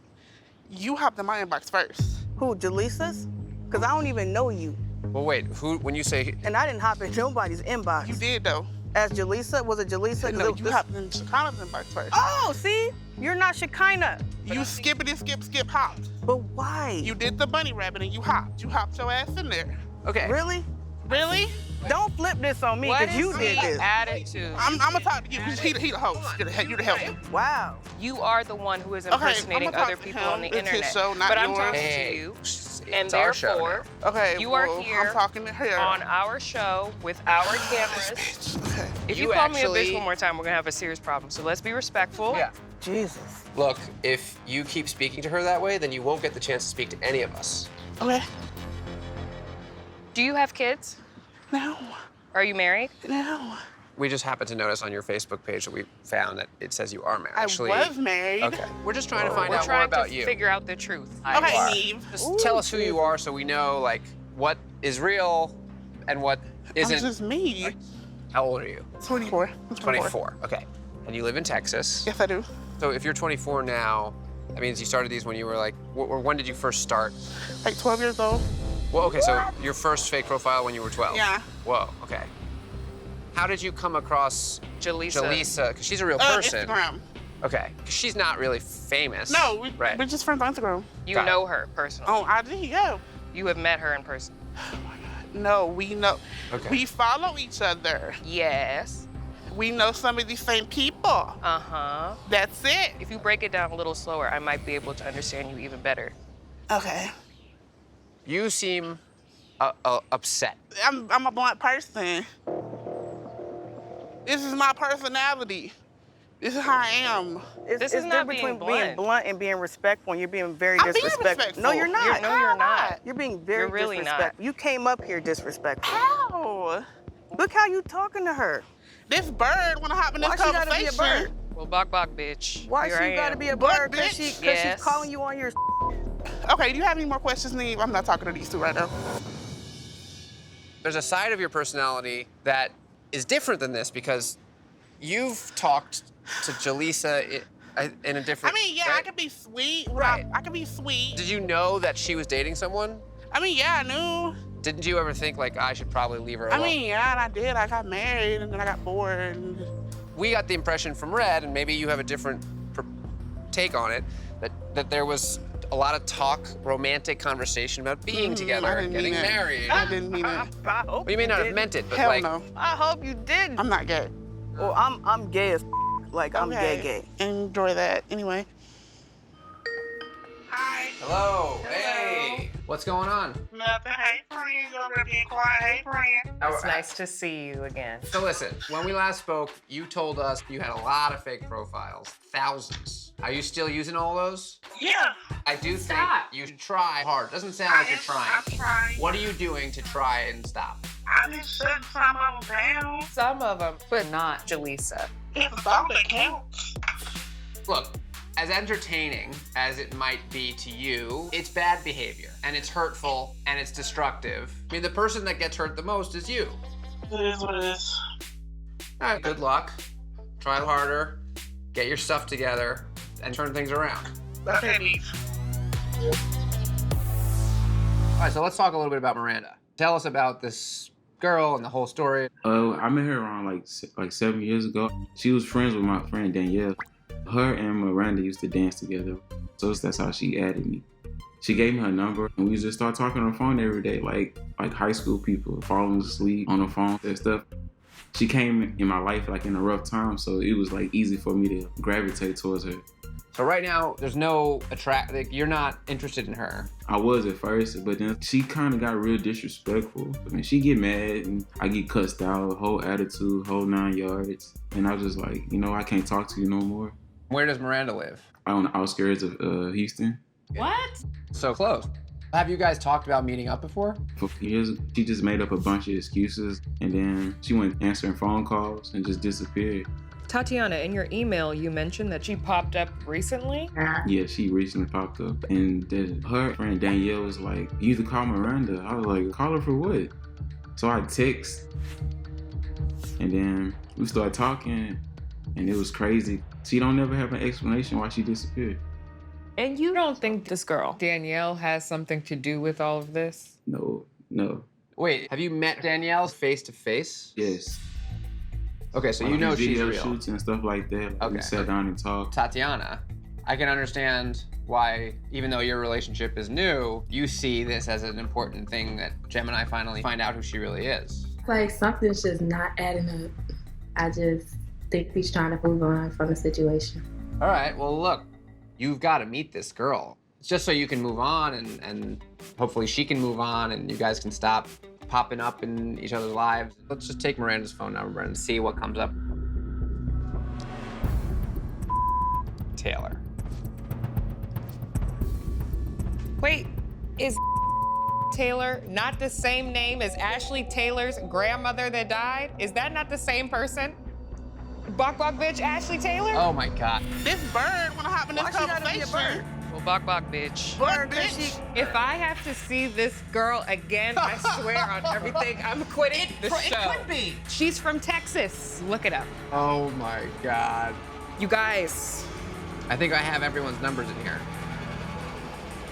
You hopped in my inbox first.
Who, Jalisa's? Because I don't even know you.
Well, wait, who, when you say.
And I didn't hop in nobody's inbox.
You did, though.
As Jalisa? Was it Jalisa? 'Cause
No,
it-
you hopped in Shekinah's inbox first.
Oh, see? You're not Shekinah.
You skip, hopped.
But why?
You did the bunny rabbit and you hopped. You hopped your ass in there.
Okay.
Really?
Really?
Don't flip this on me,
What
because
is
you did
the
this.
attitude?
I'm gonna talk to you because he the host. You the help.
Wow.
You are the one who is
Okay,
impersonating
I'ma talk
other
to
people
him.
on the
It's his
internet.
show, not
but I'm
yours.
talking
Hey,
to you,
it's
and
our show
therefore,
Okay,
you are
well,
here
I'm talking to her.
on our show with our cameras.
Okay.
If you
You
call me a
actually-
bitch one more time, we're gonna have a serious problem. So let's be respectful.
Yeah.
Jesus.
Look, if you keep speaking to her that way, then you won't get the chance to speak to any of us.
Okay.
Do you have kids?
No.
Are you married?
No.
We just happened to notice on your Facebook page that we found that it says you are married. Actually,
I was married.
Okay. We're just trying to find
We're
out more
trying
about
to
you.
figure out the truth.
Okay, Neve.
Just tell us who you are so we know, like, what is real and what isn't.
I'm just me.
How old are you?
24. I'm
24. Okay. And you live in Texas.
Yes, I do.
So if you're 24 now, that means you started these when you were like, or when did you first start?
Like 12 years old.
Well, okay, so your first fake profile when you were 12?
Yeah.
Whoa, okay. How did you come across Jalisa? Because she's a real person.
Instagram.
Okay, 'cause she's not really famous.
No,
right.
we're just friends on Instagram.
You know her personally.
Oh, I did, yeah.
You have met her in person.
No, we know.
Okay.
We follow each other.
Yes.
We know some of these same people.
Uh-huh.
That's it.
If you break it down a little slower, I might be able to understand you even better.
Okay.
You seem upset.
I'm a blunt person. This is my personality. This is how I am.
This is not being
being blunt and being respectful, and you're being very
I'm being
disrespectful.
respectful.
No, you're not.
No, you're not.
You're being very
You're really
disrespectful.
not.
You came up here disrespectful.
How?
Look how you talking to her.
This bird wanna hop in this
Why she gotta be a
conversation.
bird?
Well, bok bitch.
Why
Here
she
I
gotta
am.
be a
But
bird? Because
bitch.
Yes.
she's calling you on your.
Okay, do you have any more questions, Neve? I'm not talking to these two right now.
There's a side of your personality that is different than this because you've talked to Jalisa in a different.
I mean, yeah,
right?
I could be sweet.
Right.
I could be sweet.
Did you know that she was dating someone?
I mean, yeah, I knew.
Didn't you ever think like I should probably leave her alone?
I mean, yeah, and I did. I got married, and then I got bored. And...
We got the impression from Red, and maybe you have a different take on it, that there was a lot of talk, romantic conversation about being together and getting married.
I didn't mean it.
Well, you may not have meant it, but
Hell
like.
no.
I hope you didn't.
I'm not gay.
Well, I'm gay as like I'm
Okay.
gay.
Enjoy that. Anyway.
Hello. Hey. What's going on?
Nothing. Hey, friends. Over being quiet. Hey, friend.
It's nice to see you again.
So listen, when we last spoke, you told us you had a lot of fake profiles, thousands. Are you still using all those?
Yeah.
I do think you should try hard. Doesn't sound like you're trying.
I'm trying.
What are you doing to try and stop?
I just shut some of them down.
Some of them, but not Jalisa.
It's all that counts.
Look, as entertaining as it might be to you, it's bad behavior, and it's hurtful, and it's destructive. I mean, the person that gets hurt the most is you.
It is what it is.
All right, good luck. Try harder, get your stuff together, and turn things around.
Okay, Neve.
All right, so let's talk a little bit about Miranda. Tell us about this girl and the whole story.
I met her around like 7 years ago. She was friends with my friend Danielle. Her and Miranda used to dance together, so that's how she added me. She gave me her number, and we just started talking on the phone every day, like high school people, falling asleep on the phone and stuff. She came in my life like in a rough time, so it was like easy for me to gravitate towards her.
So right now, there's no you're not interested in her.
I was at first, but then she kind of got real disrespectful. I mean, she get mad, and I get cussed out, whole attitude, whole 9 yards. And I was just like, I can't talk to you no more.
Where does Miranda live?
On the outskirts of Houston.
What?
So close. Have you guys talked about meeting up before?
For years, she just made up a bunch of excuses, and then she went answering phone calls and just disappeared.
Tatiana, in your email, you mentioned that she popped up recently.
Yeah, she recently popped up, and then her friend Danielle was like, "You need to call Miranda." I was like, "Call her for what?" So I text, and then we started talking, and it was crazy. She don't never have an explanation why she disappeared.
And you don't think this girl, Danielle, has something to do with all of this?
No.
Wait, have you met Danielle face to face?
Yes.
Okay, so you know she's
video
real.
shoots and stuff like that.
Okay.
We sat down and talked.
Tatiana, I can understand why, even though your relationship is new, you see this as an important thing that Gemini finally find out who she really is.
Like something's just not adding up. I just think he's trying to move on from the situation.
All right, well, look, you've got to meet this girl. It's just so you can move on and hopefully she can move on and you guys can stop popping up in each other's lives. Let's just take Miranda's phone number and see what comes up. Taylor.
Wait, is Taylor not the same name as Ashley Taylor's grandmother that died? Is that not the same person? Bok bitch, Ashley Taylor?
Oh my God.
This bird wanna hop in this
Why she gotta be a
conversation.
bird?
Well, bok bitch.
Bird bitch.
If I have to see this girl again, I swear on everything, I'm quitting the show.
It could be.
She's from Texas. Look it up.
Oh my God.
You guys.
I think I have everyone's numbers in here.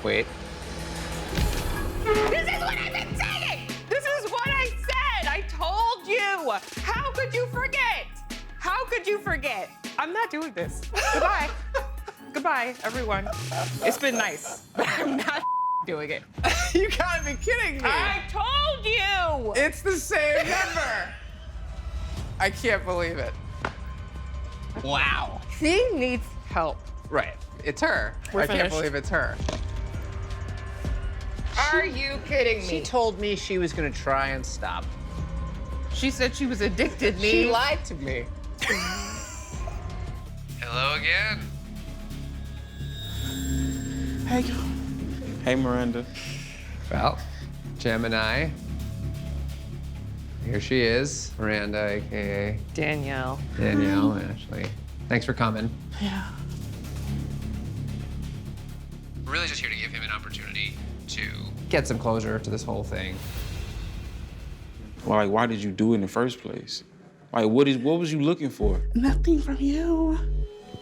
Wait.
This is what I've been saying! This is what I said! I told you! How could you forget? How could you forget? I'm not doing this. Goodbye. Goodbye, everyone. It's been nice, but I'm not doing it.
You gotta be kidding me.
I told you!
It's the same number. I can't believe it. Wow.
She needs help.
Right. It's her.
We're
I can't
finished.
believe it's her.
Are you kidding me?
She told me she was gonna try and stop.
She said she was addicted, me.
She lied to me. Hello again.
Hey.
Hey, Miranda.
Well, Gemini. Here she is, Miranda, AKA
Danielle.
Danielle, Ashley. Thanks for coming.
Yeah.
We're really just here to give him an opportunity to get some closure to this whole thing.
Like, why did you do it in the first place? Like, what was you looking for?
Nothing from you.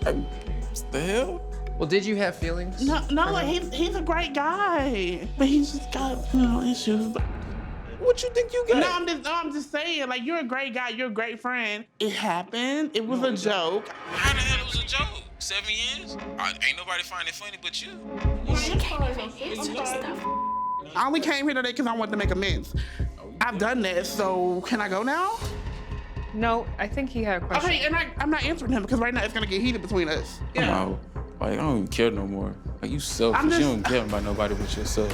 What the hell?
Well, did you have feelings?
No, he's a great guy, but he's just got issues.
What you think you got?
No, I'm just saying, like, you're a great guy, you're a great friend. It happened. It was a joke.
How the hell it was a joke? 7 years? Ain't nobody find it funny but you.
I only came here today because I wanted to make amends. I've done that, so can I go now?
No, I think he had a question.
Okay, and I'm not answering him because right now it's gonna get heated between us.
I'm out. Like, I don't even care no more. Like, you selfish. You don't care about nobody but yourself.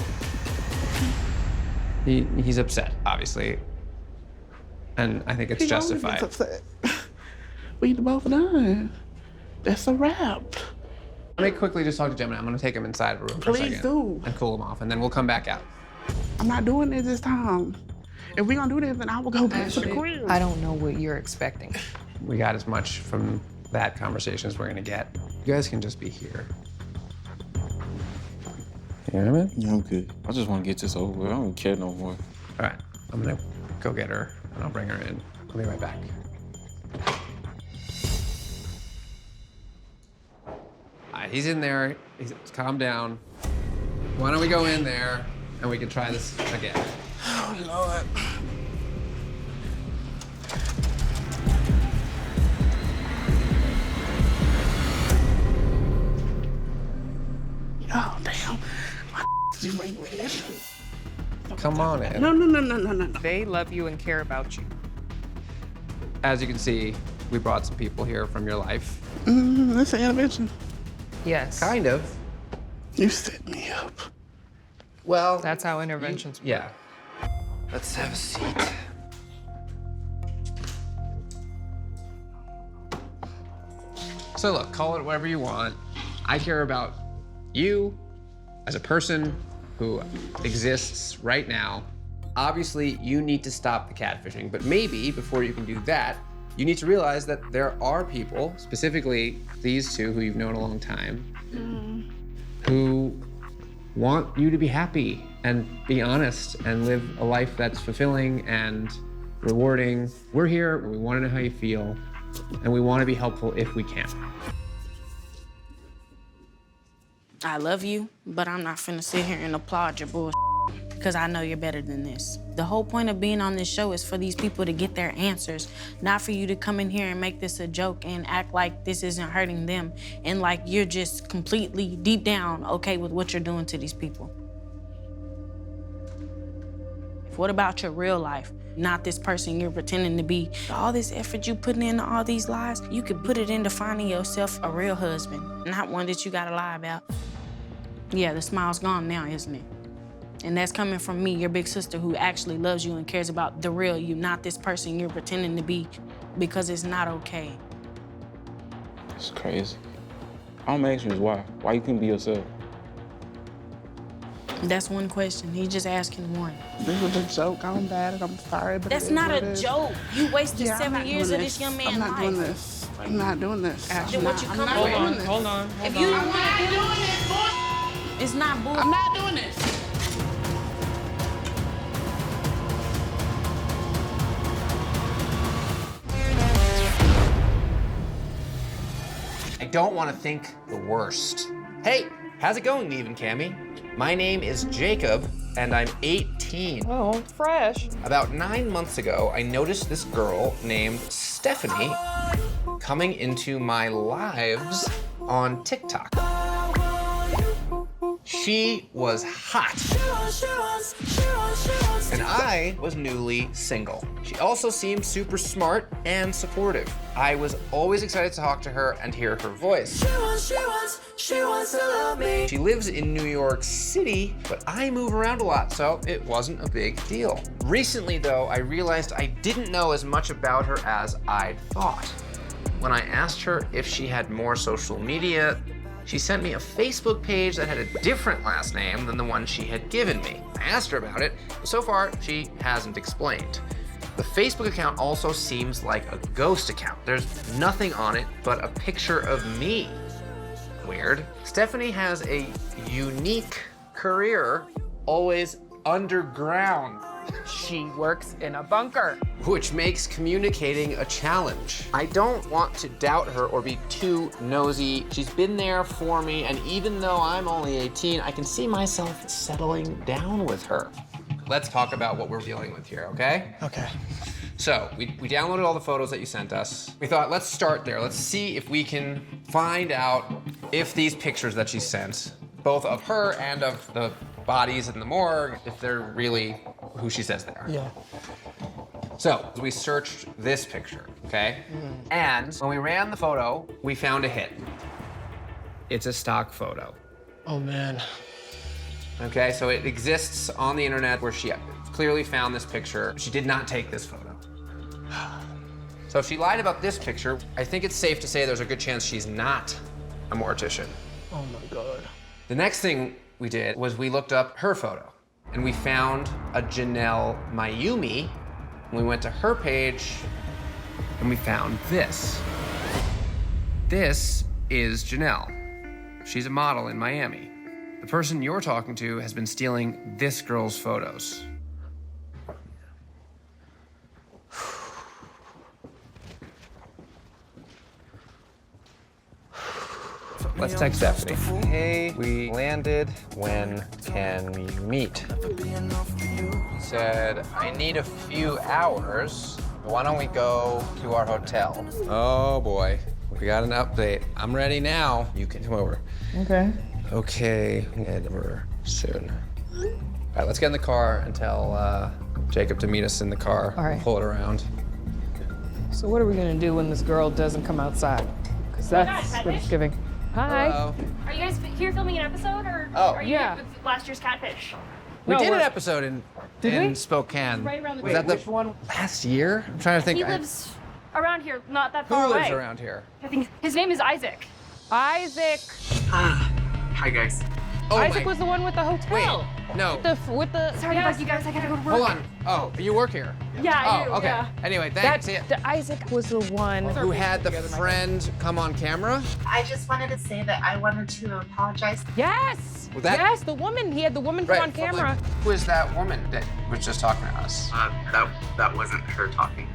He's upset, obviously. And I think it's justified.
He's upset. We both done. That's a wrap.
Let me quickly just talk to Gemini. I'm gonna take him inside of a room for a second.
Please do.
And cool him off, and then we'll come back out.
I'm not doing it this time. If we're gonna do this, then I will go back to the crib.
I don't know what you're expecting.
We got as much from that conversation as we're gonna get. You guys can just be here.
You know what I mean? Yeah, I'm good. I just want to get this over with. I don't care no more.
All right, I'm gonna go get her, and I'll bring her in. I'll be right back. All right, he's in there. Calm down. Why don't we go in there, and we can try this again.
Oh, Lord. Oh, damn.
Come on in.
No.
They love you and care about you.
As you can see, we brought some people here from your life.
That's an intervention.
Yes.
Kind of.
You set me up.
Well,
that's how interventions work.
Yeah. Let's have a seat. So look, call it whatever you want. I care about you as a person who exists right now. Obviously, you need to stop the catfishing, but maybe before you can do that, you need to realize that there are people, specifically these two who you've known a long time, who want you to be happy and be honest and live a life that's fulfilling and rewarding. We're here, we want to know how you feel, and we want to be helpful if we can.
I love you, but I'm not finna sit here and applaud your bullshit because I know you're better than this. The whole point of being on this show is for these people to get their answers, not for you to come in here and make this a joke and act like this isn't hurting them and like you're just completely deep down okay with what you're doing to these people. What about your real life? Not this person you're pretending to be. All this effort you putting into all these lies, you could put it into finding yourself a real husband, not one that you gotta lie about. Yeah, the smile's gone now, isn't it? And that's coming from me, your big sister, who actually loves you and cares about the real you, not this person you're pretending to be, because it's not okay.
It's crazy. All I'm asking is why? Why you couldn't be yourself?
That's one question. He's just asking one.
This was a joke. I'm bad and I'm sorry, but
that's not a joke. You wasted 7 years of this young man's life.
I'm not doing this. I'm not doing this.
Then what you come
with? Hold on.
If you
I'm not doing this, boy.
It's not bull.
I'm not doing this.
I don't want to think the worst. Hey, how's it going, Neve and Cammy? My name is Jacob, and I'm 18.
Oh, fresh.
About 9 months ago, I noticed this girl named Stephanie coming into my lives on TikTok. She was hot.
and I was newly single. She also seemed super smart and supportive. I was always excited to talk to her and hear her voice. She wants to love me. She lives in New York City, but I move around a lot, so it wasn't a big deal. Recently, though, I realized I didn't know as much about her as I'd thought. When I asked her if she had more social media, she sent me a Facebook page that had a different last name than the one she had given me. I asked her about it, but so far, she hasn't explained. The Facebook account also seems like a ghost account. There's nothing on it but a picture of me. Weird. Stephanie has a unique career, always underground.
She works in a bunker.
Which makes communicating a challenge. I don't want to doubt her or be too nosy. She's been there for me, and even though I'm only 18, I can see myself settling down with her. Let's talk about what we're dealing with here, okay?
Okay.
So, we downloaded all the photos that you sent us. We thought, let's start there. Let's see if we can find out if these pictures that she sent, both of her and of the bodies in the morgue, if they're really who she says they are.
Yeah.
So, we searched this picture, okay? And when we ran the photo, we found a hit. It's a stock photo.
Oh, man.
Okay, so it exists on the internet where she clearly found this picture. She did not take this photo. So if she lied about this picture, I think it's safe to say there's a good chance she's not a mortician.
Oh, my God.
The next thing we did was we looked up her photo, and we found a Janelle Mayumi. We went to her page, and we found this. This is Janelle. She's a model in Miami. The person you're talking to has been stealing this girl's photos. Let's text Stephanie. Hey, we landed. When can we meet? He said, I need a few hours. Why don't we go to our hotel? Oh boy, we got an update. I'm ready now. You can come over.
Okay.
Okay, head over soon. All right, let's get in the car and tell Jacob to meet us in the car.
All right.
Pull it around.
So what are we gonna do when this girl doesn't come outside? Because that's what it's giving. Hi.
Hello.
Are you guys here filming an episode, or
Oh.
are you
Yeah.
with last year's Catfish?
We
No,
did an
we're-
episode in
Did we?
Spokane.
Right around the
Was
corner.
that
Which
one? Last year? I'm trying to think.
He lives around here, not that far
Who
away.
lives around here?
I think his name is Isaac.
Isaac.
Hi, guys.
Oh
Isaac
my-
was the one with the hotel.
No.
With the
Sorry about you guys, I gotta go to work.
Hold on. Oh, you work here?
Yeah, I do,
Oh, okay.
yeah.
Anyway, thanks.
Isaac was the one
Who had the friend come on camera?
I just wanted to say that I wanted to apologize.
Yes.
Was that-
Yes, the woman. He had the woman come on
but, like,
camera.
who is that woman that was just talking to us?
That wasn't her talking.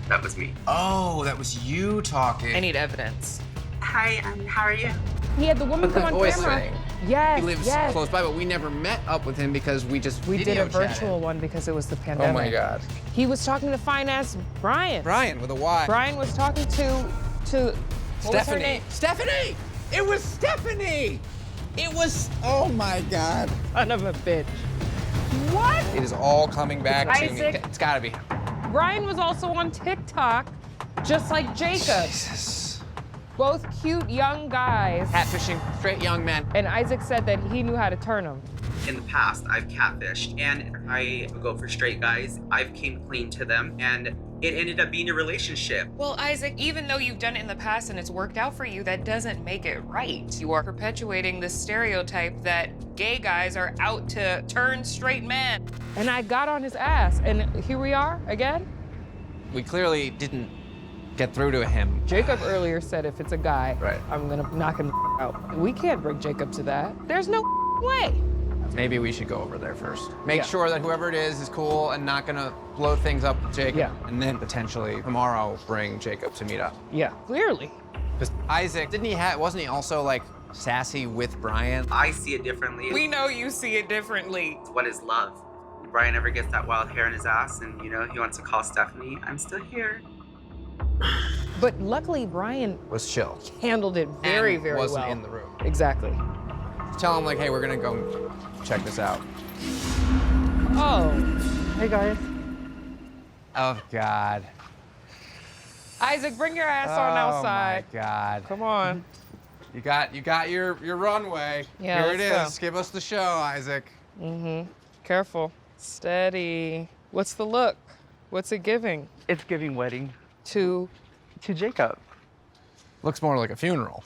That was me.
Oh, that was you talking.
I need evidence.
Hi, how are you?
He had the woman come
The
on
voice
camera.
thing.
Yes.
He lives
yes.
close by, but we never met up with him because we just
We did
video
a virtual
chatted.
one because it was the pandemic.
Oh my God.
He was talking to finance Brian.
Brian with a Y.
Brian was talking to what was her
Stephanie.
name?
Stephanie! It was Stephanie! It was, oh my God.
Son of a bitch. What?
It is all coming back to me.
Isaac.
It's gotta be him.
Brian was also on TikTok, just like Jacob.
Jesus.
Both cute young guys.
Catfishing straight young men.
And Isaac said that he knew how to turn them.
In the past, I've catfished, and I go for straight guys. I've came clean to them, and it ended up being a relationship.
Well, Isaac, even though you've done it in the past and it's worked out for you, that doesn't make it right. You are perpetuating this stereotype that gay guys are out to turn straight men. And I got on his ass, and here we are again.
We clearly didn't get through to him.
Jacob earlier said if it's a guy,
Right.
I'm gonna knock him out. We can't bring Jacob to that. There's no way.
Maybe we should go over there first. Make
Yeah.
sure that whoever it is cool and not gonna blow things up with Jacob.
Yeah.
And then potentially tomorrow bring Jacob to meet up.
Yeah, clearly.
Because Isaac, wasn't he also like sassy with Brian?
I see it differently.
We know you see it differently.
What is love? Brian ever gets that wild hair in his ass, and he wants to call Stephanie. I'm still here.
But luckily, Brian
Was chill.
handled it very,
And
very
wasn't
well.
in the room.
Exactly.
Tell him like, hey, we're gonna go check this out.
Oh,
Hey guys.
Oh God.
Isaac, bring your ass on outside.
Oh my God.
Come on.
You got your runway.
Yeah,
Here it is.
let's go.
Give us the show, Isaac.
Careful. Steady. What's the look? What's it giving?
It's giving wedding.
To
Jacob.
Looks more like a funeral.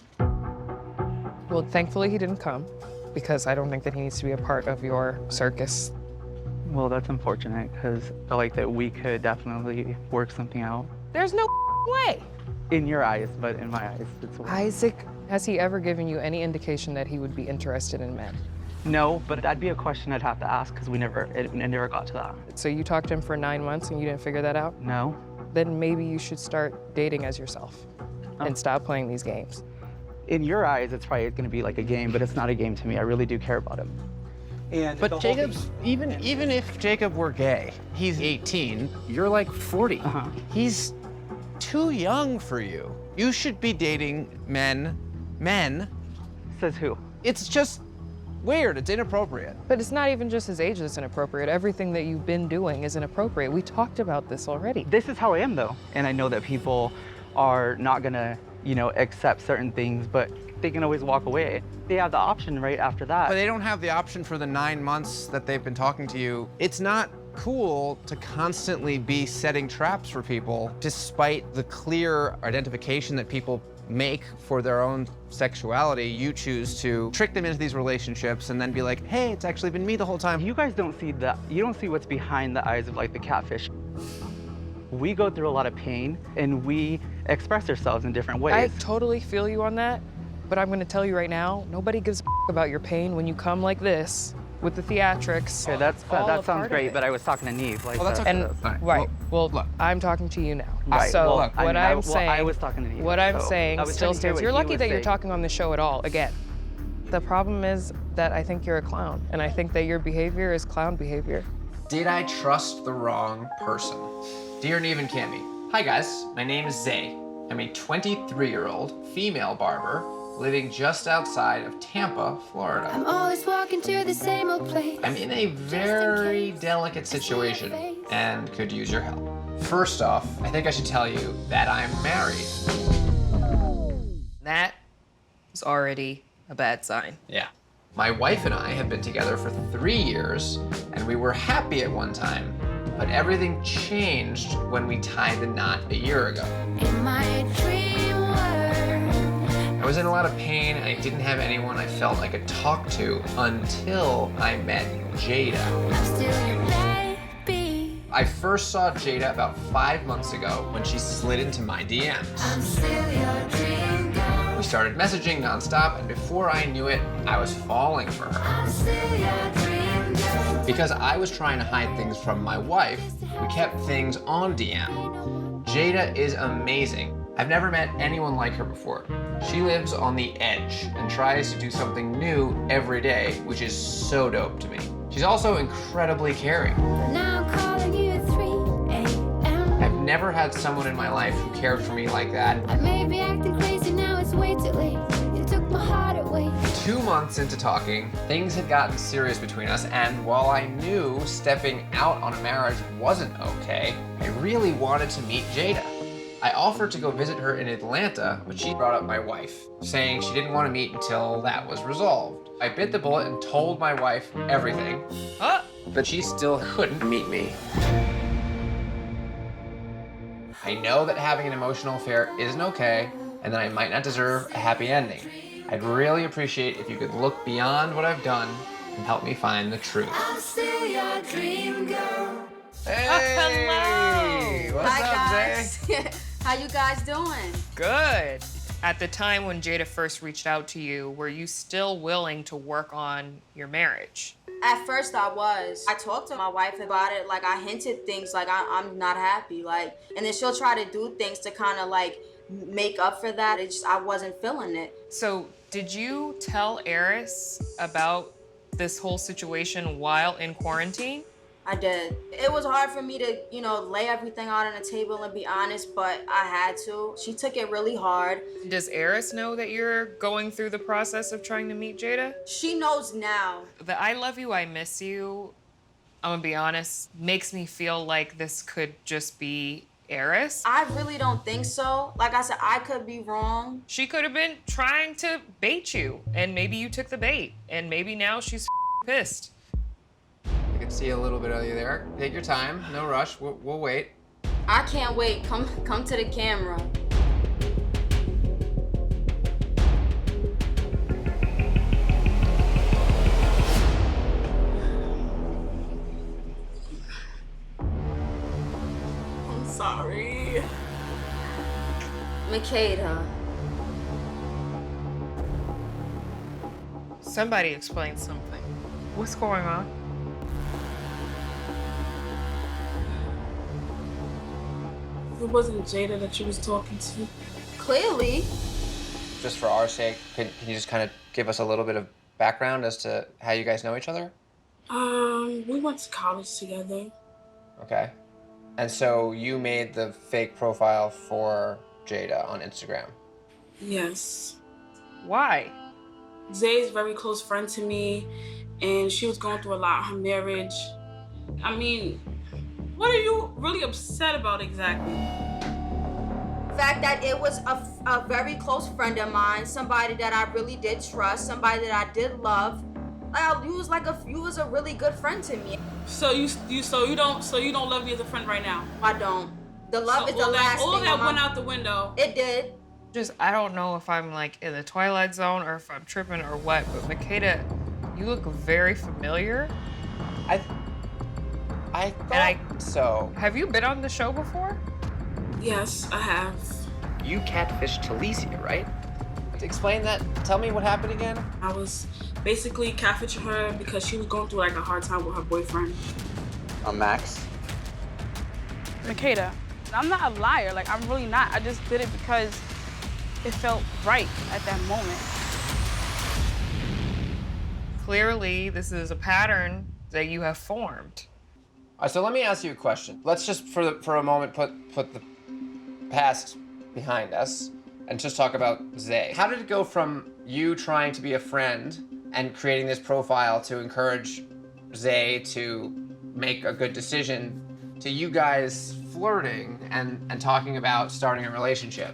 Well, thankfully he didn't come because I don't think that he needs to be a part of your circus.
Well, that's unfortunate because I feel like that we could definitely work something out.
There's no way.
In your eyes, but in my eyes, it's
Isaac, has he ever given you any indication that he would be interested in men?
No, but that'd be a question I'd have to ask because it never got to that.
So you talked to him for 9 months and you didn't figure that out?
No.
Then maybe you should start dating as yourself and stop playing these games.
In your eyes, it's probably going to be like a game, but it's not a game to me. I really do care about him. And
But Jacob's, even if Jacob were gay, he's 18, you're like 40. He's too young for you. You should be dating men.
Says who?
It's just weird, it's inappropriate.
But it's not even just his age that's inappropriate. Everything that you've been doing is inappropriate. We talked about this already.
This is how I am, though. And I know that people are not going to, accept certain things, but they can always walk away. They have the option right after that.
But they don't have the option for the 9 months that they've been talking to you. It's not cool to constantly be setting traps for people despite the clear identification that people make for their own sexuality. You choose to trick them into these relationships and then be like, hey, it's actually been me the whole time.
You guys don't see that. You don't see what's behind the eyes of like the catfish. We go through a lot of pain and we express ourselves in different ways.
I totally feel you on that, but I'm gonna tell you right now, nobody gives a about your pain when you come like this with the theatrics.
Okay, that sounds great, but I was talking to Neve. Like,
that's okay.
And,
That's fine.
right, well,
look.
I'm talking to you now.
Right,
So
well,
what I'm saying,
I was talking to Neve.
what I'm
so
saying
I was
still
trying to hear
stands.
what
You're
he
lucky
was
that you're
saying.
talking on the show at all, again. The problem is that I think you're a clown, and I think that your behavior is clown behavior.
Did I trust the wrong person? Dear Neve and Cammy, hi guys, my name is Zay. I'm a 23-year-old female barber living just outside of Tampa, Florida.
I'm always walking to the same old place.
I'm in a very delicate situation and could use your help. First off, I think I should tell you that I'm married.
That is already a bad sign.
Yeah. My wife and I have been together for 3 years, and we were happy at one time, but everything changed when we tied the knot a year ago.
In my dream world.
I was in a lot of pain, and I didn't have anyone I felt I could talk to until I met Jada.
I'm still your baby.
I first saw Jada about 5 months ago when she slid into my DMs.
I'm still your dream girl.
We started messaging nonstop, and before I knew it, I was falling for her.
I'm still your dream girl.
Because I was trying to hide things from my wife, we kept things on DM. Jada is amazing. I've never met anyone like her before. She lives on the edge and tries to do something new every day, which is so dope to me. She's also incredibly caring.
Now I'm calling you at 3 a.m.
I've never had someone in my life who cared for me like that.
I may be acting crazy now, it's way too late. You took my heart away.
2 months into talking, things had gotten serious between us, and while I knew stepping out on a marriage wasn't okay, I really wanted to meet Jada. I offered to go visit her in Atlanta, but she brought up my wife, saying she didn't want to meet until that was resolved. I bit the bullet and told my wife everything, but she still couldn't meet me. I know that having an emotional affair isn't okay, and that I might not deserve a happy ending. I'd really appreciate if you could look beyond what I've done and help me find the truth.
I'm still your dream girl.
Hey! What's up, Zay?
How you guys doing?
Good. At the time when Jada first reached out to you, were you still willing to work on your marriage?
At first I was. I talked to my wife about it. Like I hinted things like I'm not happy. Like, and then she'll try to do things to kind of like make up for that. It just, I wasn't feeling it.
So did you tell Eris about this whole situation while in quarantine?
I did. It was hard for me to, lay everything out on the table and be honest, but I had to. She took it really hard.
Does Eris know that you're going through the process of trying to meet Jada?
She knows now.
The I love you, I miss you I'm gonna be honest, makes me feel like this could just be Eris.
I really don't think so. Like I said, I could be wrong.
She could have been trying to bait you, and maybe you took the bait, and maybe now she's pissed.
I can see a little bit of you there. Take your time, no rush, we'll wait.
I can't wait. Come to the camera.
I'm sorry.
Makeda.
Somebody explain something. What's going on?
It wasn't Jada that you was talking to.
Clearly.
Just for our sake, can you just kind of give us a little bit of background as to how you guys know each other?
We went to college together.
Okay. And so you made the fake profile for Jada on Instagram?
Yes.
Why?
Zay's a very close friend to me, and she was going through a lot in her marriage. I mean, what are you really upset about exactly?
The fact that it was a very close friend of mine, somebody that I really did trust, somebody that I did love. You was a really good friend to me.
So you don't love me as a friend right now?
I don't. The love is the last thing.
All that went out the window.
It did.
I don't know if I'm like in the Twilight Zone or if I'm tripping or what, but Makeda, you look very familiar.
I thought so.
Have you been on the show before?
Yes, I have.
You catfished Jalisa, right? Explain that. Tell me what happened again.
I was basically catfishing her because she was going through like a hard time with her boyfriend.
I'm Max.
Makeda, I'm not a liar. Like, I'm really not. I just did it because it felt right at that moment.
Clearly, this is a pattern that you have formed.
All right, so let me ask you a question. Let's just, for a moment, put the past behind us and just talk about Zay. How did it go from you trying to be a friend and creating this profile to encourage Zay to make a good decision to you guys flirting and talking about starting a relationship?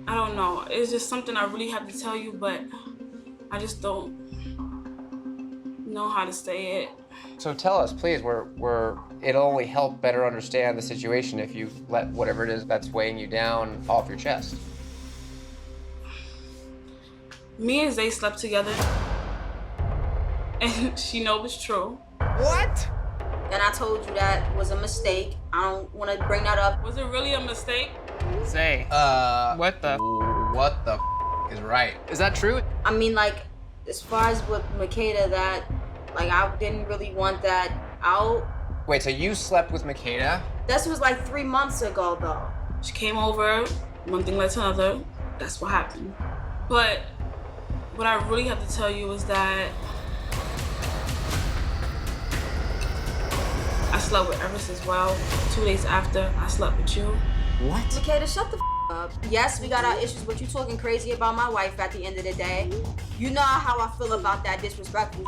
I don't know. It's just something I really have to tell you, but I just don't know how to say it.
So tell us, please. It'll only help better understand the situation if you let whatever it is that's weighing you down off your chest.
Me and Zay slept together, and she knows it's true.
What? And I told you that was a mistake. I don't want to bring that up.
Was it really a mistake?
Zay. What the
is right? Is that true?
I mean, like, as far as with Makeda, that, like, I didn't really want that out.
Wait, so you slept with Makeda?
This was like 3 months ago, though.
She came over, one thing led to another. That's what happened. But what I really have to tell you is that I slept with Eris as well. 2 days after, I slept with you.
What?
Makeda, shut the up. Yes, we got our issues, but you talking crazy about my wife at the end of the day. You know how I feel about that disrespectful.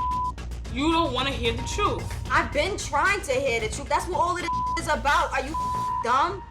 You don't want to hear the truth.
I've been trying to hear the truth. That's what all of this is about. Are you dumb?